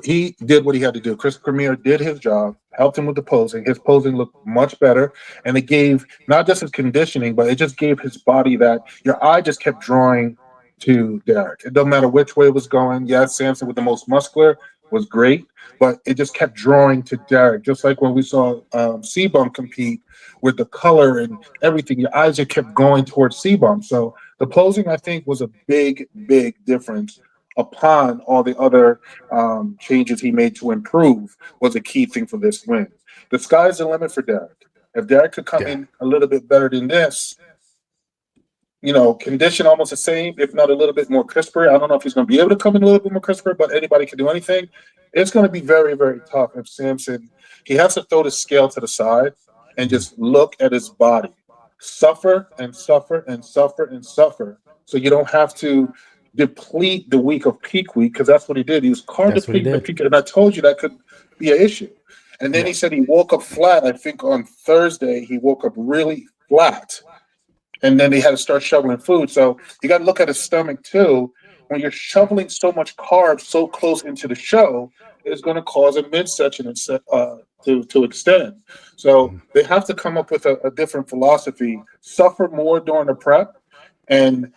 he did what he had to do. Chris Cormier did his job. helped him with the posing. His posing looked much better, and it gave not just his conditioning, but it just gave his body that your eye just kept drawing to Derek. It doesn't matter which way it was going. Yes, Samson with the most muscular was great, but it just kept drawing to Derek. Just like when we saw C-Bum compete with the color and everything, your eyes just kept going towards C-Bum. So the posing, I think, was a big, big difference upon all the other changes he made to improve was a key thing for this win. The sky's the limit for Derek. If Derek could come in a little bit better than this, condition almost the same, if not a little bit more crisper. I don't know if he's going to be able to come in a little bit more crisper, but anybody can do anything. It's going to be very, very tough if Samson, he has to throw the scale to the side and just look at his body. Suffer and suffer and suffer and suffer. So you don't have to deplete the week of peak week, because that's what he did. He was carb depleting the peak, and I told you that could be an issue. And then he said he woke up flat. I think on Thursday he woke up really flat. And then they had to start shoveling food. So you got to look at his stomach too. When you're shoveling so much carbs so close into the show, it's going to cause a midsection to extend. So they have to come up with a different philosophy. Suffer more during the prep, and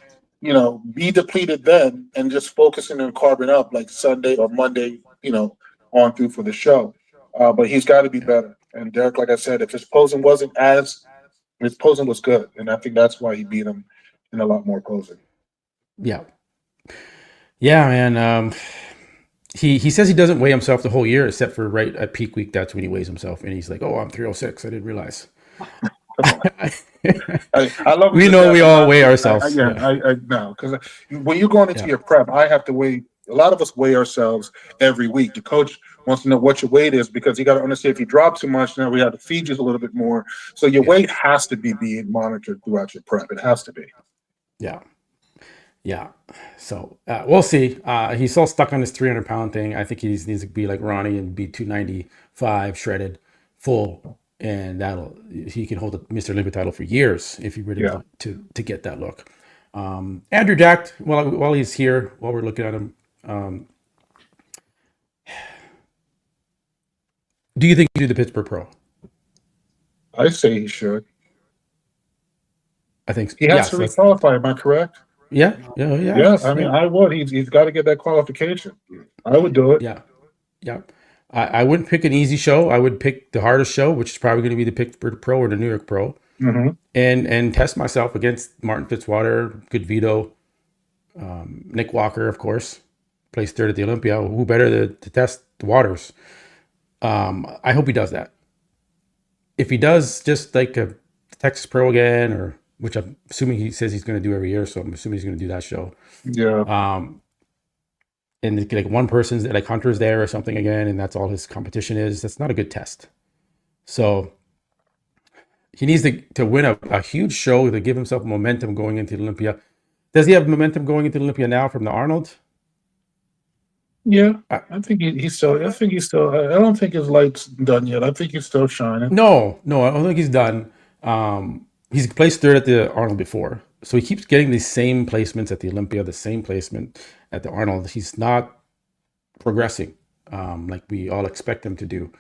be depleted then, and just focusing on carbon up like Sunday or Monday, on through for the show. But he's got to be better. And Derek, like I said, if his posing wasn't his posing was good, and I think that's why he beat him in a lot more posing. Yeah, man. He says he doesn't weigh himself the whole year, except for right at peak week. That's when he weighs himself, and he's like, "Oh, I'm 306. I didn't realize." I love. We know we all weigh ourselves. I know, because when you're going into your prep, I have to weigh. A lot of us weigh ourselves every week. The coach wants to know what your weight is, because you got to understand if you drop too much, now we have to feed you a little bit more. So your weight has to be being monitored throughout your prep. It has to be. Yeah. So we'll see. He's still stuck on this 300-pound thing. I think he needs to be like Ronnie and be 295 shredded, full, and he can hold the Mr. Olympia title for years if he really wants to get that look. Andrew Jack, while he's here, while we're looking at him, do you think he should do the Pittsburgh Pro? I say he should. I think so. He has to requalify. Am I correct? Yeah. I mean, I would. He's got to get that qualification. I would do it. Yeah. I wouldn't pick an easy show. I would pick the hardest show, which is probably going to be the Pittsburgh Pro or the New York Pro, and test myself against Martin Fitzwater, good Vito, Nick Walker, of course, placed third at the Olympia. Who better to test the waters? I hope he does that. If he does just like a Texas Pro again, or which I'm assuming he says he's going to do every year, so I'm assuming he's going to do that show. Yeah. And like one person's like Hunter's there or something again, and that's all his competition is. That's not a good test. So he needs to win a huge show to give himself momentum going into the Olympia. Does he have momentum going into the Olympia now from the Arnold? Yeah, I think he's still. I don't think his light's done yet. I think he's still shining. No, I don't think he's done. He's placed third at the Arnold before, so he keeps getting the same placements at the Olympia, the same placement at the Arnold. He's not progressing like we all expect him to do.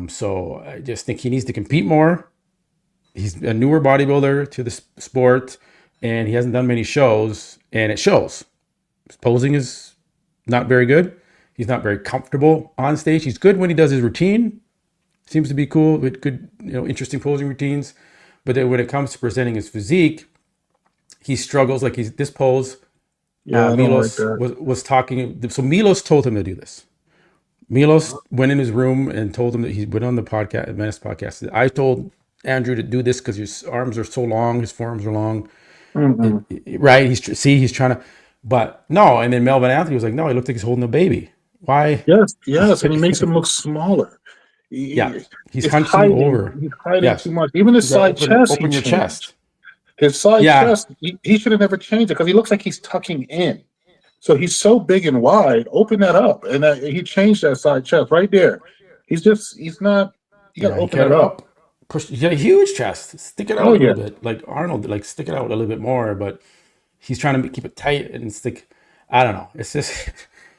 So I just think he needs to compete more. He's a newer bodybuilder to the sport, and he hasn't done many shows, and it shows. His posing is not very good. He's not very comfortable on stage. He's good when he does his routine. Seems to be cool with good, interesting posing routines. But then when it comes to presenting his physique, he struggles. Like this pose. Yeah, Milos was talking. So Milos told him to do this. Milos went in his room and told him that he went on the podcast, Menace podcast. I told Andrew to do this because his arms are so long, his forearms are long. Right? He's trying to. But no, and then Melvin Anthony was like, no, he looked like he's holding a baby. Why? Yes, and he makes him look smaller. He's hunching over. He's hiding too much. Even his side chest. Open your chest. His side chest, he should have never changed it because he looks like he's tucking in. So he's so big and wide. Open that up. And he changed that side chest right there. He's not, you got to open it up. He's got a huge chest. Stick it out a little bit. Like Arnold, like stick it out a little bit more. But he's trying to keep it tight and stick. I don't know. It's just,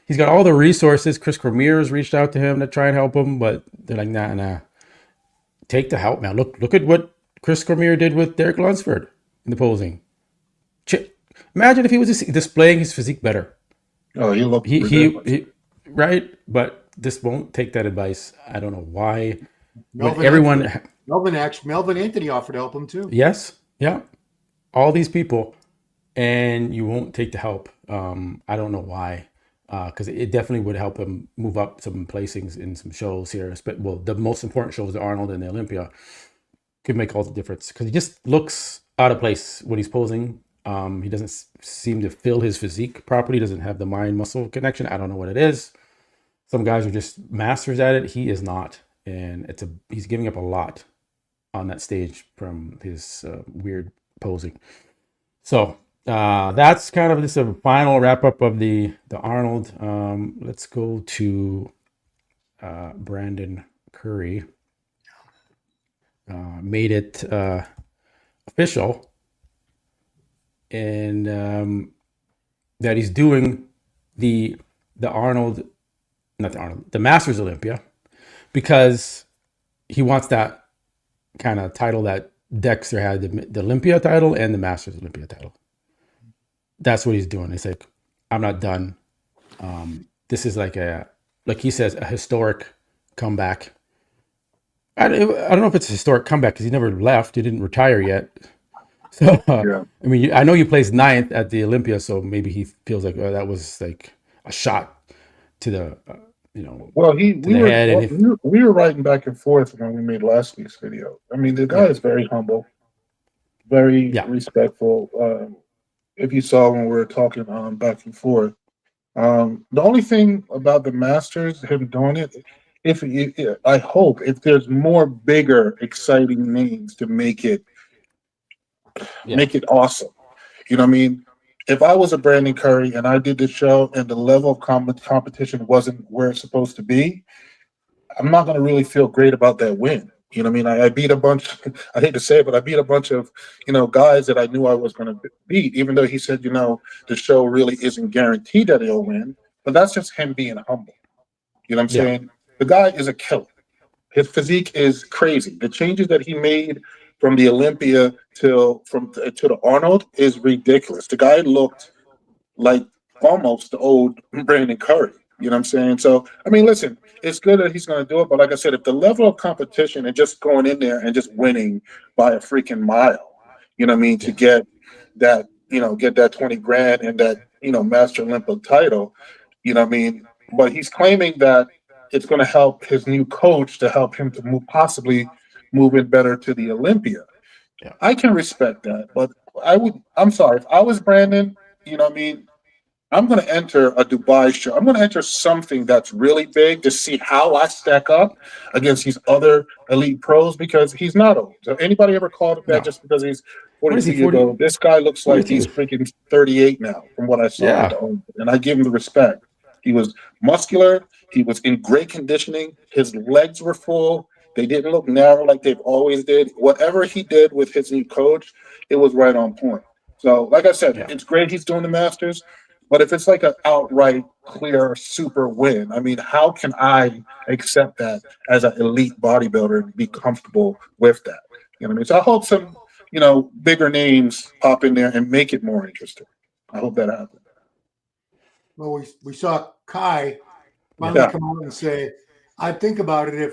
He's got all the resources. Chris Cormier's reached out to him to try and help him, but they're like, nah. Take the help, man. Look at what Chris Cormier did with Derek Lunsford in the posing. Imagine if he was displaying his physique better. Oh, he looked he right, but this won't take that advice. I don't know why. Melvin Anthony offered to help him too. Yes, yeah, all these people, and you won't take the help. I don't know why, because it definitely would help him move up some placings in some shows here. But well, the most important shows, the Arnold and the Olympia, could make all the difference because he just looks out of place when he's posing. He doesn't seem to fill his physique properly. He doesn't have the mind-muscle connection. I don't know what it is. Some guys are just masters at it. He is not, and he's giving up a lot on that stage from his weird posing. So that's kind of just a final wrap up of the Arnold. Let's go to Brandon Curry. Made it official. And that he's doing the Masters Olympia, because he wants that kind of title that Dexter had, the Olympia title and the Masters Olympia title. That's what he's doing. He's like, I'm not done. This is like he says, a historic comeback. I don't know if it's a historic comeback because he never left. He didn't retire yet. So, Yeah. I mean, I know you placed 9th at the Olympia, so maybe he feels like that was like a shot to the, Well, we were writing back and forth when we made last week's video. I mean, the guy is very humble, very respectful. If you saw when we were talking back and forth, the only thing about the Masters, him doing it, I hope if there's more bigger, exciting names to make it awesome. You know what I mean? If I was a Brandon Curry and I did the show and the level of competition wasn't where it's supposed to be, I'm not going to really feel great about that win. You know what I mean? I beat a bunch, I hate to say it, but I beat a bunch of, guys that I knew I was going to beat, even though he said, the show really isn't guaranteed that he'll win. But that's just him being humble. You know what I'm saying? The guy is a killer. His physique is crazy. The changes that he made from the Olympia to the Arnold is ridiculous. The guy looked like almost the old Brandon Curry. You know what I'm saying? So, I mean, listen, it's good that he's going to do it. But like I said, if the level of competition and just going in there and just winning by a freaking mile, you know what I mean, to get that, get that 20 grand and that, Master Olympic title, you know what I mean? But he's claiming that it's going to help his new coach to help him to possibly move in better to the Olympia. Yeah. I can respect that, but I'm sorry, if I was Brandon, you know what I mean, I'm going to enter a Dubai show. I'm going to enter something that's really big to see how I stack up against these other elite pros, because he's not old. So anybody ever called him that just because he's 42 years old? This guy looks like he's freaking 38 now from what I saw at the Olympia. And I give him the respect. He was muscular. He was in great conditioning. His legs were full. They didn't look narrow like they've always did. Whatever he did with his new coach, it was right on point. So, like I said, it's great he's doing the Masters. But if it's like an outright, clear, super win, I mean, how can I accept that as an elite bodybuilder and be comfortable with that? You know what I mean? So I hope some, bigger names pop in there and make it more interesting. I hope that happens. Well, we saw Kai finally come out and say, I think about it if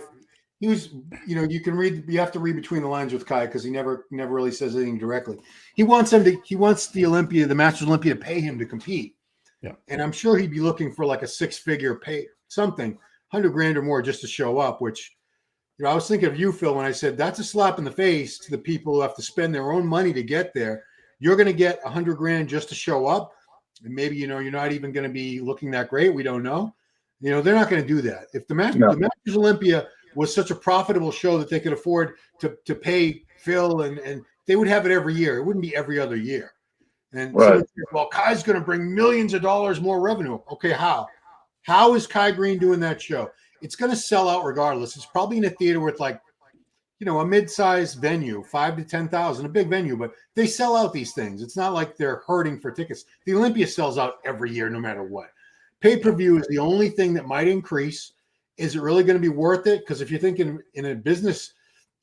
he was, you have to read between the lines with Kai because he never really says anything directly. He wants the Olympia, the Masters Olympia, to pay him to compete. Yeah. And I'm sure he'd be looking for like a 6-figure pay, something, 100 grand or more just to show up, which, I was thinking of you, Phil, when I said that's a slap in the face to the people who have to spend their own money to get there. You're going to get 100 grand just to show up. And maybe, you're not even going to be looking that great. We don't know. They're not going to do that. If the Masters Olympia was such a profitable show that they could afford to pay Phil and they would have it every year. It wouldn't be every other year. And someone says, well, Kai's going to bring millions of dollars more revenue. Okay, how? How is Kai Green doing that show? It's going to sell out regardless. It's probably in a theater with a mid-sized venue, 5,000 to 10,000, a big venue, but they sell out these things. It's not like they're hurting for tickets. The Olympia sells out every year, no matter what. Pay-per-view is the only thing that might increase. Is it really going to be worth it? Because if you're thinking in a business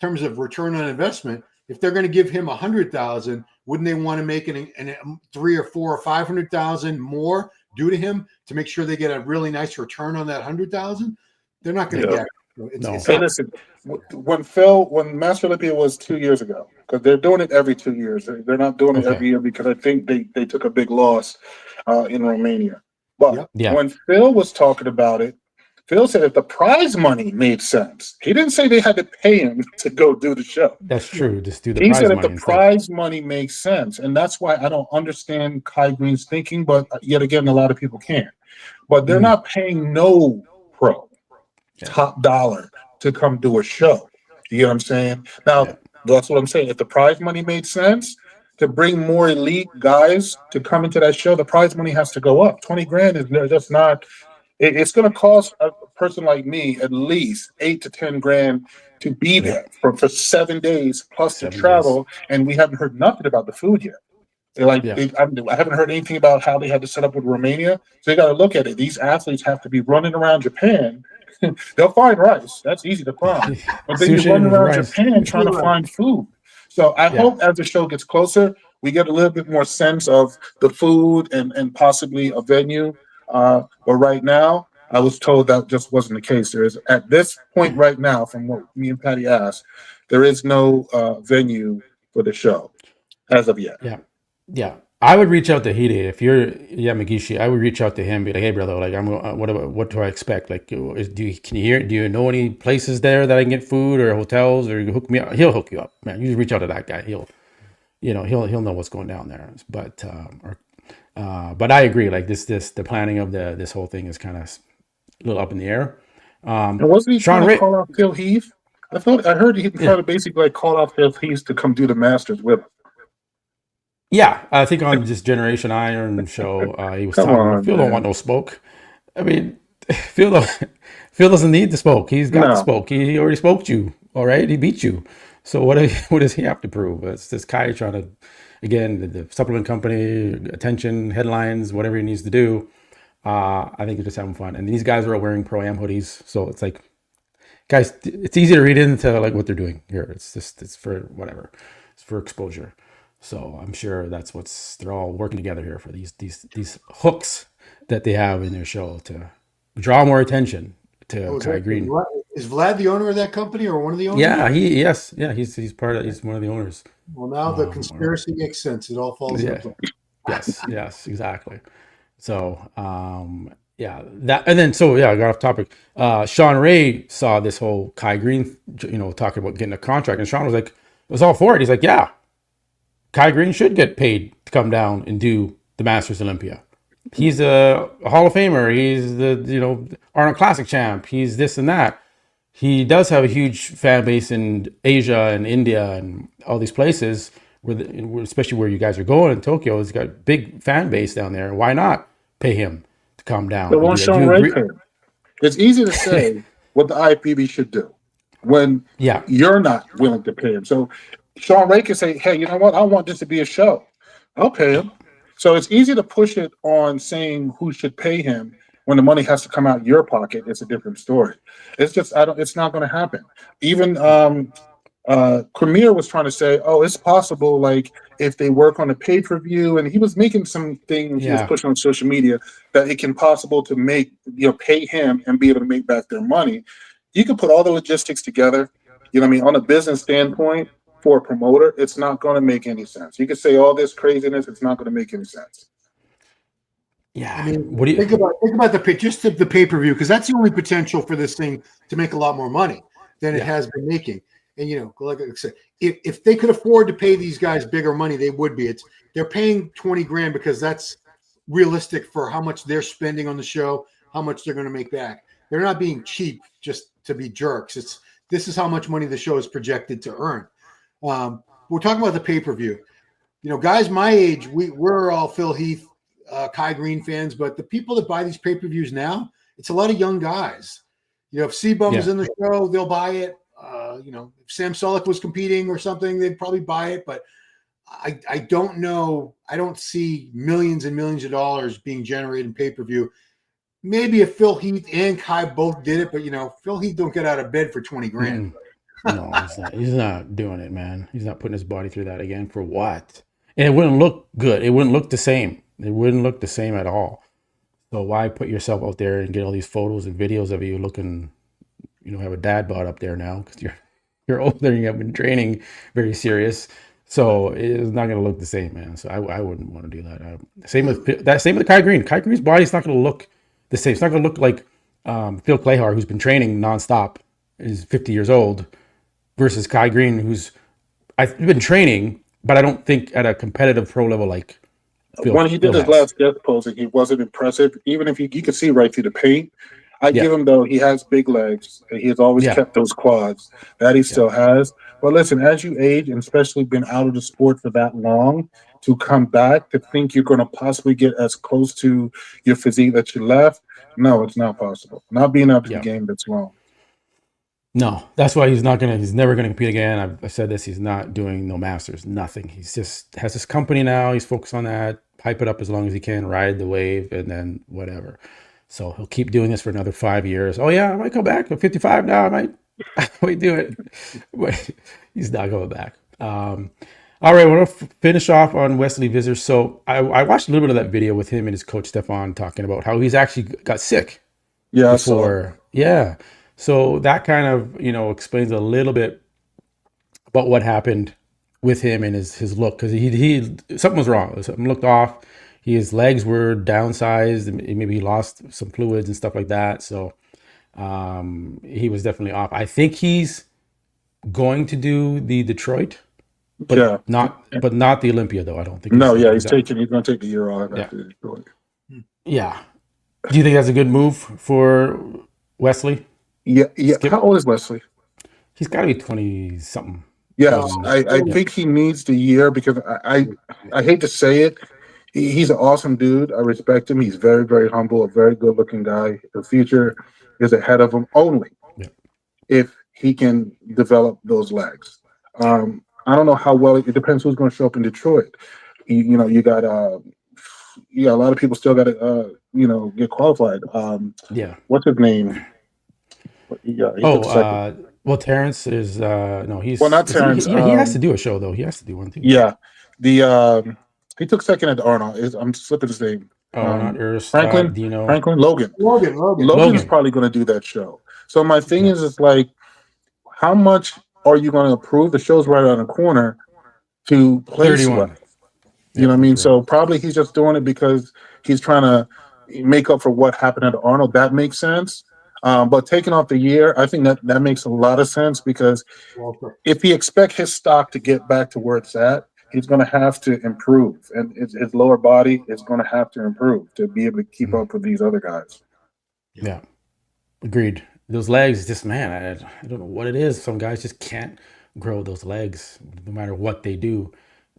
terms of return on investment, if they're going to give him 100,000, wouldn't they want to make an 3 or 4 or 500,000 more due to him to make sure they get a really nice return on that 100,000? They're not going to get it. No. Hey, listen, when Master Olympia was 2 years ago, because they're doing it every 2 years. They're not doing it every year because I think they took a big loss in Romania. But when Phil was talking about it, Phil said if the prize money made sense, he didn't say they had to pay him to go do the show. That's true. Just do the he prize said if money the instead. prize money makes sense. And that's why I don't understand Kai Green's thinking, but yet again, a lot of people can. But they're not paying no pro top dollar to come do a show. You get what I'm saying? Now, that's what I'm saying. If the prize money made sense to bring more elite guys to come into that show, the prize money has to go up. 20 grand is just not. It's going to cost a person like me at least 8 to 10 grand to be there for 7 days plus the travel, and we haven't heard nothing about the food yet. I haven't heard anything about how they had to set up with Romania. So you got to look at it. These athletes have to be running around Japan. They'll find rice. That's easy to find. But then you're running around Japan trying to find food. So I hope as the show gets closer, we get a little bit more sense of the food and possibly a venue. But right now, I was told that just wasn't the case. There is, at this point right now, from what me and Patty asked, there is no venue for the show as of yet. Yeah. I would reach out to Hide. If you're Yamagishi, I would reach out to him and be like, hey, brother, like, what do I expect? Like, can you know any places there that I can get food or hotels or hook me up? He'll hook you up, man. You just reach out to that guy. He'll know what's going down there. But I agree. Like the planning of this whole thing is kind of a little up in the air. And wasn't he trying to call out Phil Heath? I heard he tried to basically call out Phil Heath to come do the Masters with him. Yeah, I think on this Generation Iron show, he was talking. Phil don't want no smoke. I mean, Phil doesn't need the smoke. He's got the smoke. He already smoked you. All right, he beat you. So what does he have to prove? It's this Kai trying to, again, the supplement company, attention, headlines, whatever he needs to do. I think they're just having fun. And these guys are all wearing Pro-Am hoodies, so it's like, guys, it's easy to read into like what they're doing here. It's for whatever. It's for exposure. So I'm sure that's they're all working together here for these hooks that they have in their show to draw more attention to Kai Green. Is Vlad the owner of that company or one of the owners? Yeah, he's one of the owners. Well, now the conspiracy makes sense. It all falls into place. Yes, exactly. So I got off topic. Sean Ray saw this whole Kai Green, talking about getting a contract, and Sean was all for it. He's like, yeah, Kai Green should get paid to come down and do the Masters Olympia. He's a Hall of Famer. He's the Arnold Classic champ. He's this and that. He does have a huge fan base in Asia and India and all these places, especially where you guys are going in Tokyo. He's got a big fan base down there. Why not pay him to come down? But won't Sean Ray pay him? It's easy to say what the IFBB should do when you're not willing to pay him. So Sean Ray can say, hey, you know what? I want this to be a show. I'll pay him. So it's easy to push it on saying who should pay him when the money has to come out your pocket. It's a different story. It's just, it's not going to happen. Even Premier was trying to say, oh, it's possible, like if they work on a pay-per-view, and he was making some things he was pushing on social media that it can possible to make, pay him and be able to make back their money. You can put all the logistics together. On a business standpoint, for a promoter, it's not going to make any sense. You can say all this craziness, it's not going to make any sense. Yeah, I mean, think about the pay-per-view, because that's the only potential for this thing to make a lot more money than it has been making. And like I said, if they could afford to pay these guys bigger money, they would be. They're paying 20 grand because that's realistic for how much they're spending on the show, how much they're going to make back. They're not being cheap just to be jerks. This is how much money the show is projected to earn. We're talking about the pay-per-view. Guys my age, we're all Phil Heath, Kai Green fans, but the people that buy these pay-per-views now, it's a lot of young guys. If C-Bum is in the show, they'll buy it. If Sam Sulek was competing or something, they'd probably buy it. But I don't know. I don't see millions and millions of dollars being generated in pay-per-view maybe if Phil Heath and Kai both did it, but Phil Heath don't get out of bed for 20 grand. No, he's not. He's not doing it, man. He's not putting his body through that again. For what? And it wouldn't look good. It wouldn't look the same. It wouldn't look the same at all. So why put yourself out there and get all these photos and videos of you looking, have a dad bod up there now because you're older and you have been training very serious. So it's not going to look the same, man. So I wouldn't want to do that. Same with Kai Green. Kai Green's body's not going to look the same. It's not going to look like Phil Clahar, who's been training nonstop, is 50 years old, versus Kai Green, who's I've been training, but I don't think at a competitive pro level like Phil. When he did his last death posing, he wasn't impressive. Even if you could see right through the paint. I give him, though, he has big legs. He has always kept those quads. That he still has. But listen, as you age, and especially been out of the sport for that long, to come back, to think you're going to possibly get as close to your physique that you left, no, it's not possible. Not being out of the game that's wrong. No, that's why he's never going to compete again. I've said this, he's not doing no masters, nothing. He's just has his company now. He's focused on that, hype it up as long as he can, ride the wave, and then whatever. So he'll keep doing this for another 5 years. Oh yeah, I might come back. I'm 55 now. I might do it. But he's not going back. All right, I want to finish off on Wesley Vissers. So I watched a little bit of that video with him and his coach Stefan talking about how he's actually got sick. Yeah. So that kind of, explains a little bit about what happened with him and his look, because he something was wrong. Something looked off. His legs were downsized, and maybe he lost some fluids and stuff like that. So he was definitely off. I think he's going to do the Detroit, but not the Olympia though. I don't think. He's going to take the year off after Detroit. Yeah. Do you think that's a good move for Wesley? Yeah. How old is Wesley? He's got to be 20 something. Yes, I think he needs the year, because I hate to say it. He's an awesome dude. I respect him. He's very, very humble, a very good-looking guy. The future is ahead of him only if he can develop those legs. I don't know how well. It depends who's going to show up in Detroit. You got a lot of people still got to get qualified. What's his name? Well, Terrence is he's not Terrence. He has to do a show though. He has to do one too. Yeah, he took second at the Arnold. I'm slipping his name. Not yours. Franklin. Logan. Logan's probably going to do that show. So my thing is like, how much are you going to approve? The show's right around the corner to place well. You know what I mean? So probably he's just doing it because he's trying to make up for what happened at the Arnold. That makes sense. But taking off the year, I think that makes a lot of sense, because if he expects his stock to get back to where it's at, he's going to have to improve, and his lower body is going to have to improve to be able to keep up with these other guys. Yeah, agreed. Those legs, just man, I don't know what it is. Some guys just can't grow those legs, no matter what they do.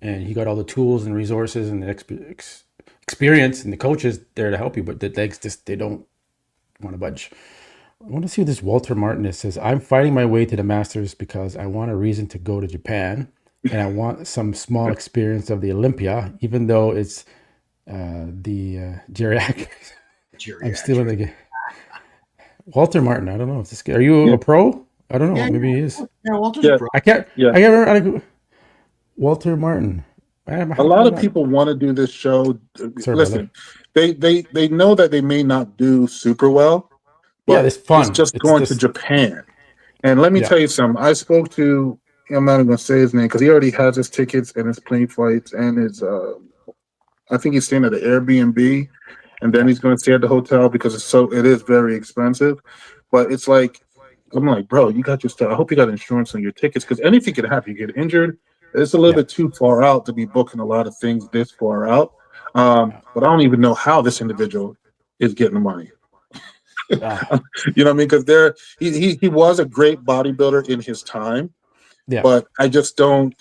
And he got all the tools and resources and the experience and the coaches there to help you, but the legs they don't want to budge. I want to see what this Walter Martin is. Says, I'm fighting my way to the Masters because I want a reason to go to Japan, and I want some small experience of the Olympia, even though it's the geriatric. I'm still in the game. Walter Martin. I don't know if this guy. Are you a pro? I don't know. Maybe he is. Yeah, Walter's a pro. I can't remember. Walter Martin. A lot of people want to do this show. Listen, they know that they may not do super well. But it's fun. It's just going to Japan. And let me tell you something. I spoke to, I'm not even going to say his name because he already has his tickets and his plane flights and his, I think he's staying at an Airbnb, and then he's going to stay at the hotel because it is very expensive. But it's like, I'm like, bro, you got your stuff. I hope you got insurance on your tickets, because anything could happen. You get injured. It's a little bit too far out to be booking a lot of things this far out. But I don't even know how this individual is getting the money. You know what I mean? Because he was a great bodybuilder in his time, but I just don't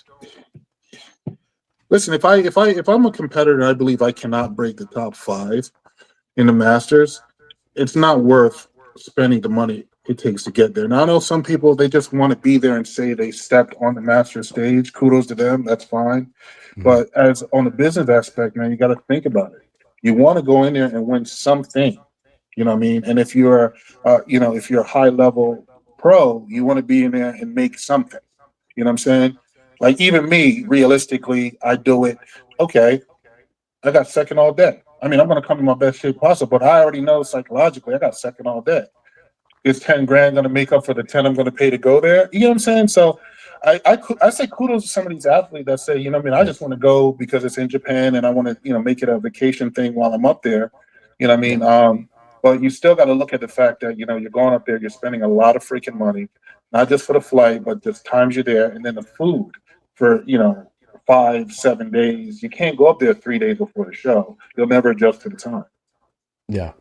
listen. If I'm a competitor and I believe I cannot break the top 5 in the Masters, it's not worth spending the money it takes to get there. Now I know some people, they just want to be there and say they stepped on the Masters stage. Kudos to them. That's fine. But as on the business aspect, man, you got to think about it. You want to go in there and win something. You know what I mean? And if you're, if you're a high level pro, you want to be in there and make something. You know what I'm saying? Like even me, realistically, I do it. Okay, I got second all day. I mean, I'm going to come in my best shape possible, but I already know psychologically I got second all day. Is 10 grand going to make up for the 10 I'm going to pay to go there? You know what I'm saying? So I say kudos to some of these athletes that say, I mean, I just want to go because it's in Japan and I want to, make it a vacation thing while I'm up there. You know what I mean? But you still got to look at the fact that, you're going up there, you're spending a lot of freaking money, not just for the flight, but just times you're there. And then the food for, 5, 7 days. You can't go up there 3 days before the show. You'll never adjust to the time. Yeah.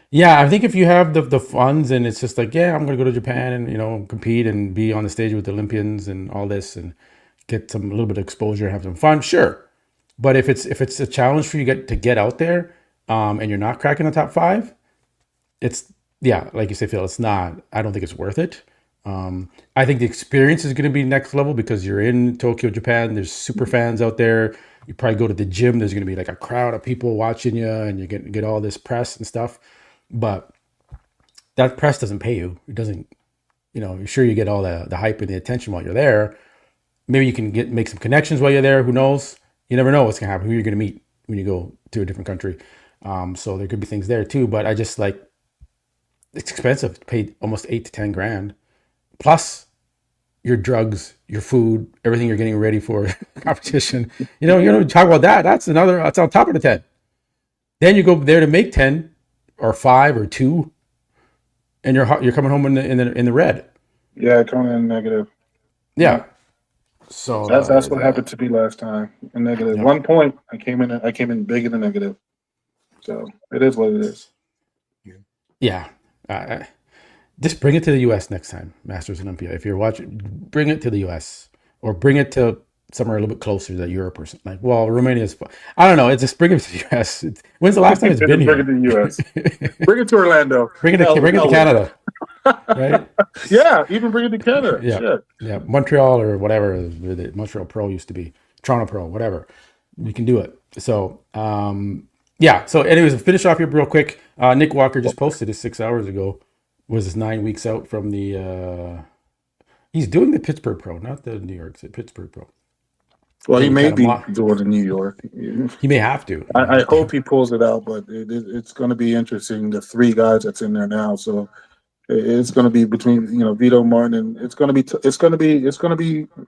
Yeah, I think if you have the funds and it's just like, yeah, I'm gonna go to Japan and compete and be on the stage with the Olympians and all this and get a little bit of exposure and have some fun, sure. But if it's a challenge for you to get out there, and you're not cracking the top 5, it's like you say, Phil, it's not. I don't think it's worth it. I think the experience is going to be next level because you're in Tokyo, Japan. There's super fans out there. You probably go to the gym. There's going to be like a crowd of people watching you, and you get all this press and stuff. But that press doesn't pay you. It doesn't. You're sure you get all the hype and the attention while you're there. Maybe you can make some connections while you're there. Who knows? You never know what's going to happen. Who you're going to meet when you go to a different country. So there could be things there too. But I just it's expensive to pay almost 8 to 10 grand. Plus your drugs, your food, everything you're getting ready for competition. Talk about that. That's on top of the 10. Then you go there to make 10 or 5 or 2, and you're coming home in the red. Yeah, coming in negative. Yeah. So that's what happened to me last time. In negative. Yeah. 1 point, I came in big in the negative. So it is what it is. Yeah. Just bring it to the U.S. next time, Masters Olympia. If you're watching, bring it to the U.S. or bring it to somewhere a little bit closer to Europe or something. Romania is fun. I don't know. It's just bring it to the U.S. When's the last time it's been here? Bring it to the U.S. Bring it to Orlando. Bring it to Canada. Right? Yeah, even bring it to Canada. Yeah. Shit. Yeah. Montreal or whatever. The Montreal Pro used to be. Toronto Pro, whatever. You can do it. So, So anyways, to finish off here real quick, Nick Walker just posted it 6 hours ago. Was 9 weeks out from the he's doing the Pittsburgh Pro, not the New York City, Pittsburgh Pro. Well, he may be doing the New York. He may have to. I hope he pulls it out, but it's going to be interesting. The 3 guys that's in there now, so it's going to be between Vito, Martin, and it's going to be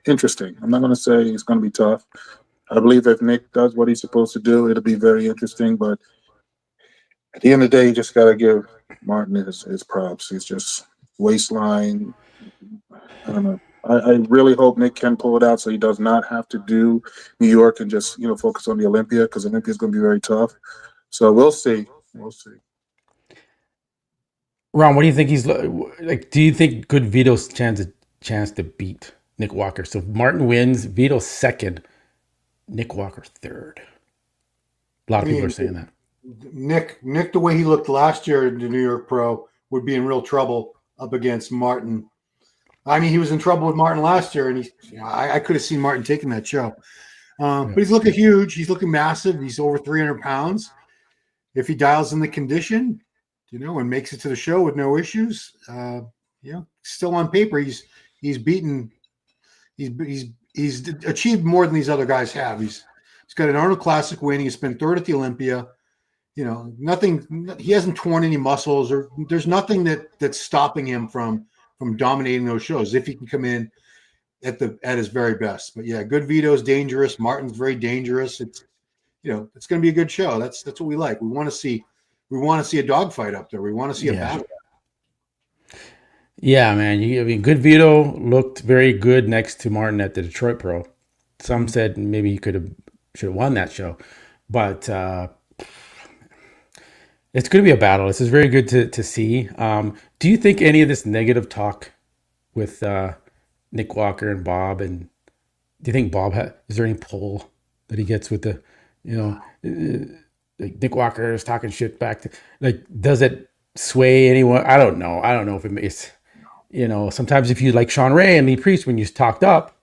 interesting. I'm not going to say it's going to be tough. I believe if Nick does what he's supposed to do, it'll be very interesting. But at the end of the day, you just got to give Martin his props. He's just waistline. I don't know. I really hope Nick can pull it out so he does not have to do New York and just focus on the Olympia, because Olympia is going to be very tough. So we'll see. We'll see. Ron, what do you think he's like? Do you think good Vito's chance to beat Nick Walker? So if Martin wins, Vito second, Nick Walker third. A lot of people are saying that. Nick, the way he looked last year in the New York Pro, would be in real trouble up against Martin. I mean, he was in trouble with Martin last year, and I could have seen Martin taking that show. But he's looking huge. He's looking massive. He's over 300 pounds. If he dials in the condition, and makes it to the show with no issues, still on paper, he's achieved more than these other guys have. He's got an Arnold Classic win. He's been third at the Olympia. Nothing. He hasn't torn any muscles, or there's nothing that's stopping him from dominating those shows if he can come in at his very best. But yeah, good Vito's dangerous. Martin's very dangerous. It's it's going to be a good show. That's what we like. We want to see a dogfight up there. We want to see a battle. Yeah, man. Good Vito looked very good next to Martin at the Detroit Pro. Some said maybe he should have won that show, but it's going to be a battle. This is very good to see. Do you think any of this negative talk with Nick Walker and Bob, and do you think Bob is there any pull that he gets with the, like Nick Walker is talking shit back to, does it sway anyone? I don't know. I don't know if it makes, sometimes if you like Sean Ray and Lee Priest, when you talked up,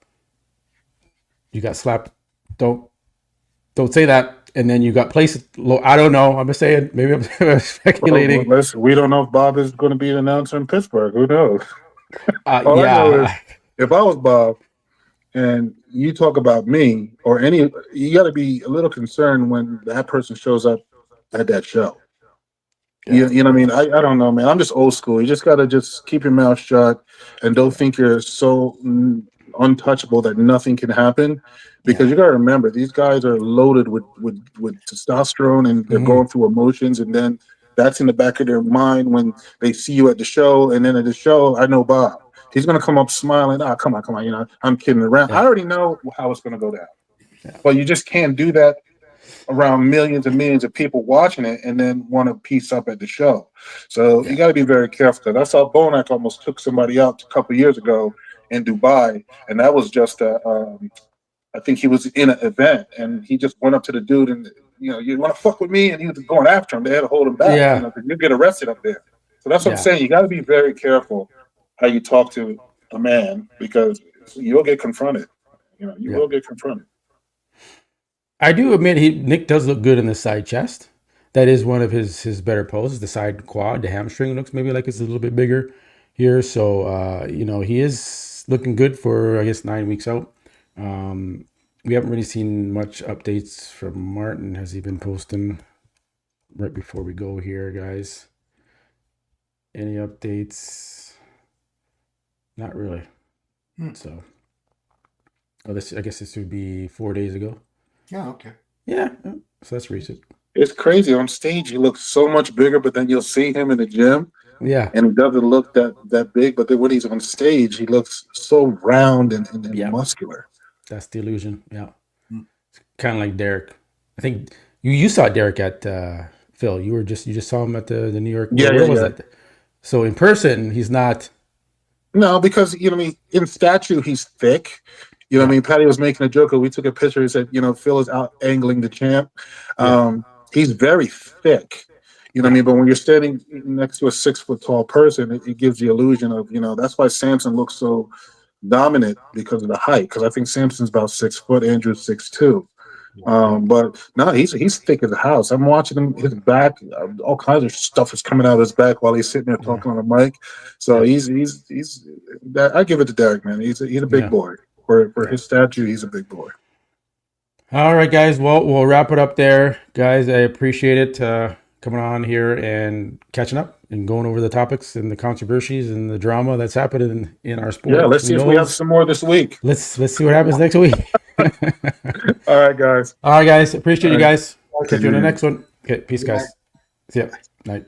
you got slapped. Don't say that. and then you got placed low. I don't know. I'm just saying. Maybe I'm speculating. Well, we don't know if Bob is going to be an announcer in Pittsburgh. Who knows? All I know is, Yeah, if I was Bob and you talk about me or any, you got to be a little concerned when that person shows up at that show. You know what I mean? I don't know, man. I'm just old school. You just got to just keep your mouth shut and don't think you're so untouchable that nothing can happen. Because you got to remember, these guys are loaded with testosterone and they're going through emotions. And then that's in the back of their mind when they see you at the show. And then at the show, I know Bob. He's going to come up smiling. Oh, come on. You know, I'm kidding around. I already know how it's going to go down. But you just can't do that around millions and millions of people watching it and then want to piece up at the show. So you got to be very careful. Because I saw Bonac almost took somebody out a couple years ago in Dubai. And that was just I think he was in an event and he just went up to the dude and, you know, you want to fuck with me? And he was going after him. They had to hold him back. Yeah. You know, you get arrested up there. So that's what I'm saying. You got to be very careful how you talk to a man because you'll get confronted. You know, you will get confronted. I do admit Nick does look good in the side chest. That is one of his better poses. The side quad, the hamstring looks maybe like it's a little bit bigger here. So, you know, he is looking good for, I guess, 9 weeks out. We haven't really seen much updates from Martin. Has he been posting right before we go here, guys? Any updates? Not really. So, I guess this would be 4 days ago. Yeah, okay. Yeah, so that's recent. It's crazy. On stage, he looks so much bigger, but then you'll see him in the gym. Yeah. And he doesn't look that big, but then when he's on stage, he looks so round and muscular. That's the illusion. Yeah. It's kind of like Derek. I think you saw Derek at Phil. You just saw him at the New York. Where was that? So in person, he's not. No, because, you know what I mean, in statue, he's thick. You know what I mean? Patty was making a joke. We took a picture. He said, you know, Phil is out angling the champ. He's very thick. You know what I mean? But when you're standing next to a 6 foot tall person, it gives the illusion of, you know, that's why Samson looks so dominant because of the height. Because I think Samson's about 6 foot, Andrew's 6'2". But no, he's thick as a house. I'm watching him, his back, all kinds of stuff is coming out of his back while he's sitting there talking on the mic. So he's I give it to Derek, man. He's a big boy. For his stature, he's a big boy. All right, guys. Well, we'll wrap it up there, guys. I appreciate it coming on here and catching up and going over the topics and the controversies and the drama that's happening in our sport. Yeah, let's see if we have some more this week. Let's see what happens next week. All right, guys. All right, guys. Appreciate you guys. Catch you on the next one. Okay, peace, guys. See ya. Night.